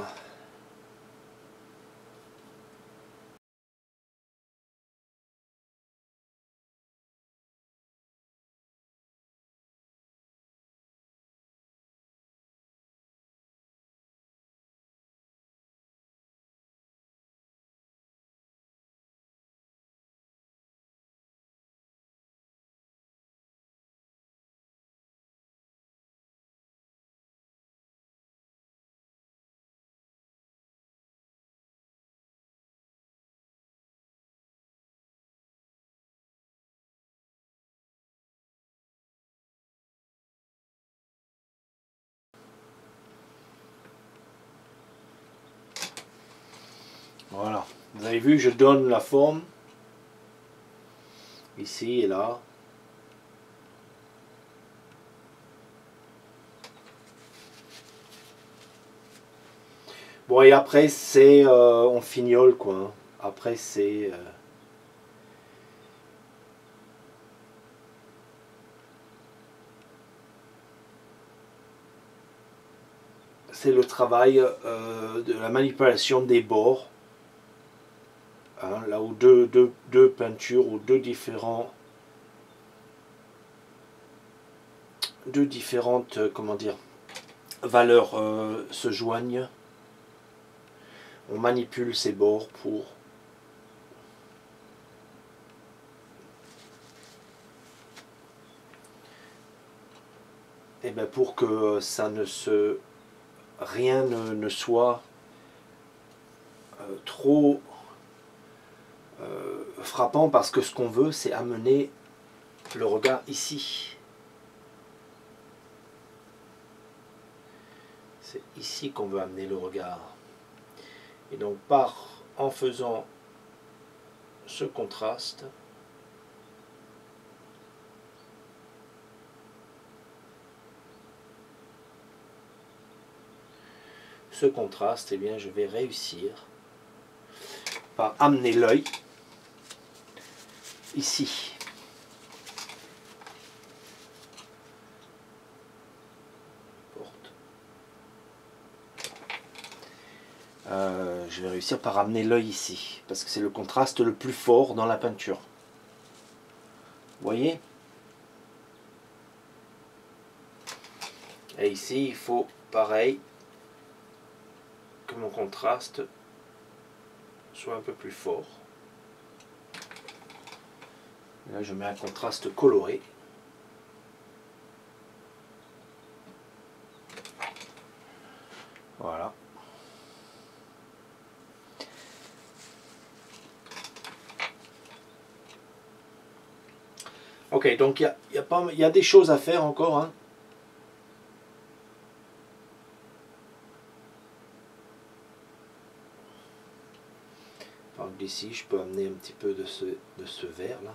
Voilà. Vous avez vu, je donne la forme. Ici et là. Bon, et après, c'est... on fignole, quoi. Hein. Après, c'est... c'est le travail de la manipulation des bords. Hein, là où deux peintures ou deux différentes, comment dire, valeurs se joignent. On manipule ces bords pour et bien pour que rien ne soit trop frappant, parce que ce qu'on veut, c'est amener le regard ici. C'est ici qu'on veut amener le regard. Et donc en faisant ce contraste, eh bien, je vais réussir par amener l'œil ici. Je vais réussir par amener l'œil ici, parce que c'est le contraste le plus fort dans la peinture. Vous voyez? Et ici, il faut pareil que mon contraste soit un peu plus fort. Là, je mets un contraste coloré. Voilà. Ok, donc il y a des choses à faire encore, hein. D'ici, je peux amener un petit peu de ce vert là.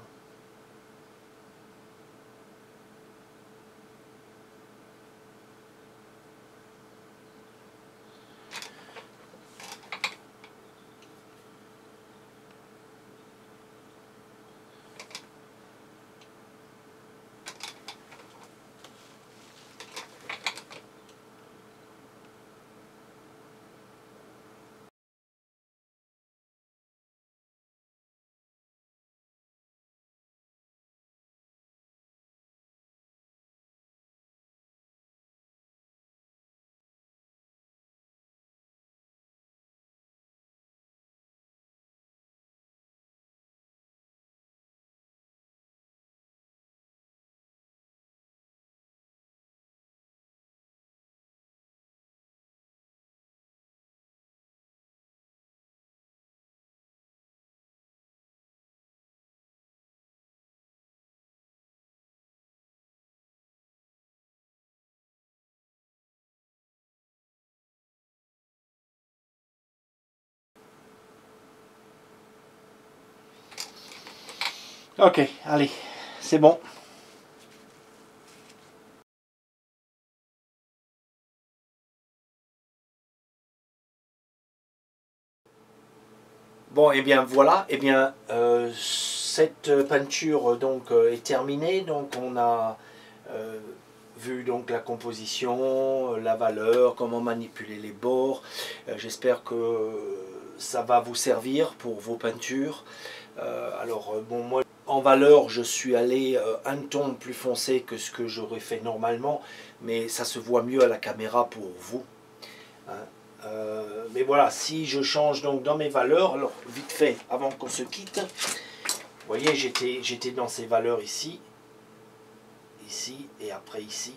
Ok, allez, c'est bon. Bon, et bien voilà, et bien cette peinture donc est terminée. Donc on a vu donc la composition, la valeur, comment manipuler les bords. J'espère que ça va vous servir pour vos peintures. Alors bon, moi en valeur je suis allé un ton plus foncé que ce que j'aurais fait normalement, mais ça se voit mieux à la caméra pour vous, hein. Mais voilà, si je change donc dans mes valeurs, alors vite fait avant qu'on se quitte, vous voyez, j'étais dans ces valeurs ici, ici et après ici.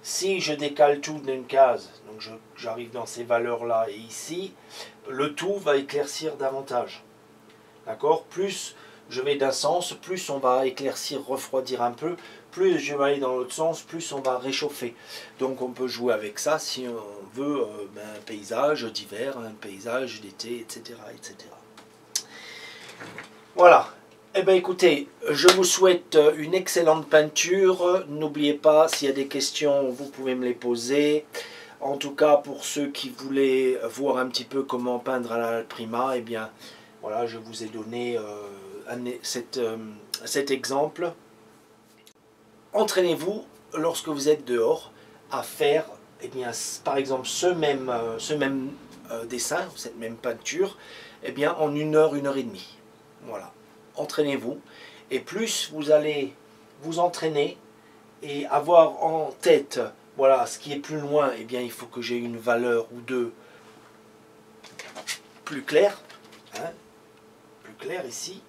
Si je décale tout d'une case, donc j'arrive dans ces valeurs là et ici, le tout va éclaircir davantage. D'accord? Plus je vais d'un sens, plus on va éclaircir, refroidir un peu, plus je vais aller dans l'autre sens, plus on va réchauffer. Donc on peut jouer avec ça si on veut un paysage d'hiver, un paysage d'été, etc., etc. Voilà. Eh bien écoutez, je vous souhaite une excellente peinture. N'oubliez pas, s'il y a des questions, vous pouvez me les poser. En tout cas, pour ceux qui voulaient voir un petit peu comment peindre à la prima, eh bien, voilà, je vous ai donné cet exemple. Entraînez-vous, lorsque vous êtes dehors, à faire, eh bien, par exemple, ce même dessin, cette même peinture, eh bien, en 1 heure, 1 heure et demie. Voilà. Entraînez-vous. Et plus vous allez vous entraîner et avoir en tête, voilà, ce qui est plus loin, eh bien, il faut que j'ai une valeur ou deux plus claire, hein, plus claire ici.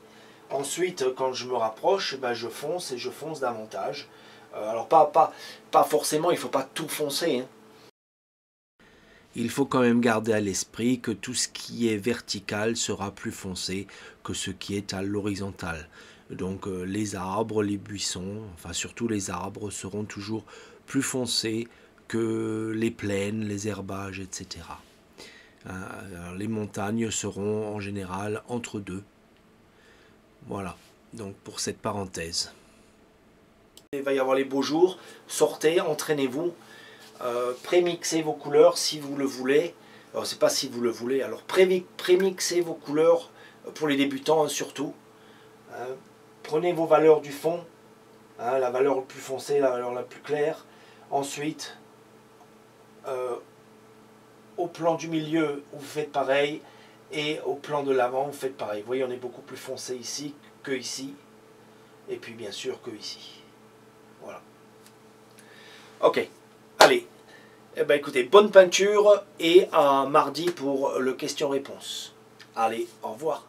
Ensuite, quand je me rapproche, ben, je fonce et je fonce davantage. Alors pas forcément, il ne faut pas tout foncer. Hein. Il faut quand même garder à l'esprit que tout ce qui est vertical sera plus foncé que ce qui est à l'horizontale. Donc les arbres, les buissons, enfin surtout les arbres seront toujours plus foncés que les plaines, les herbages, etc. Alors, les montagnes seront en général entre deux. Voilà, donc pour cette parenthèse. Il va y avoir les beaux jours, sortez, entraînez-vous, prémixez vos couleurs si vous le voulez. Alors c'est pas si vous le voulez, alors prémixez vos couleurs pour les débutants hein, surtout. Hein. Prenez vos valeurs du fond, hein, la valeur la plus foncée, la valeur la plus claire. Ensuite, au plan du milieu, vous faites pareil. Et au plan de l'avant, vous faites pareil. Vous voyez, on est beaucoup plus foncé ici que ici. Et puis bien sûr que ici. Voilà. Ok. Allez. Eh ben, écoutez, bonne peinture et à mardi pour le question-réponse. Allez, au revoir.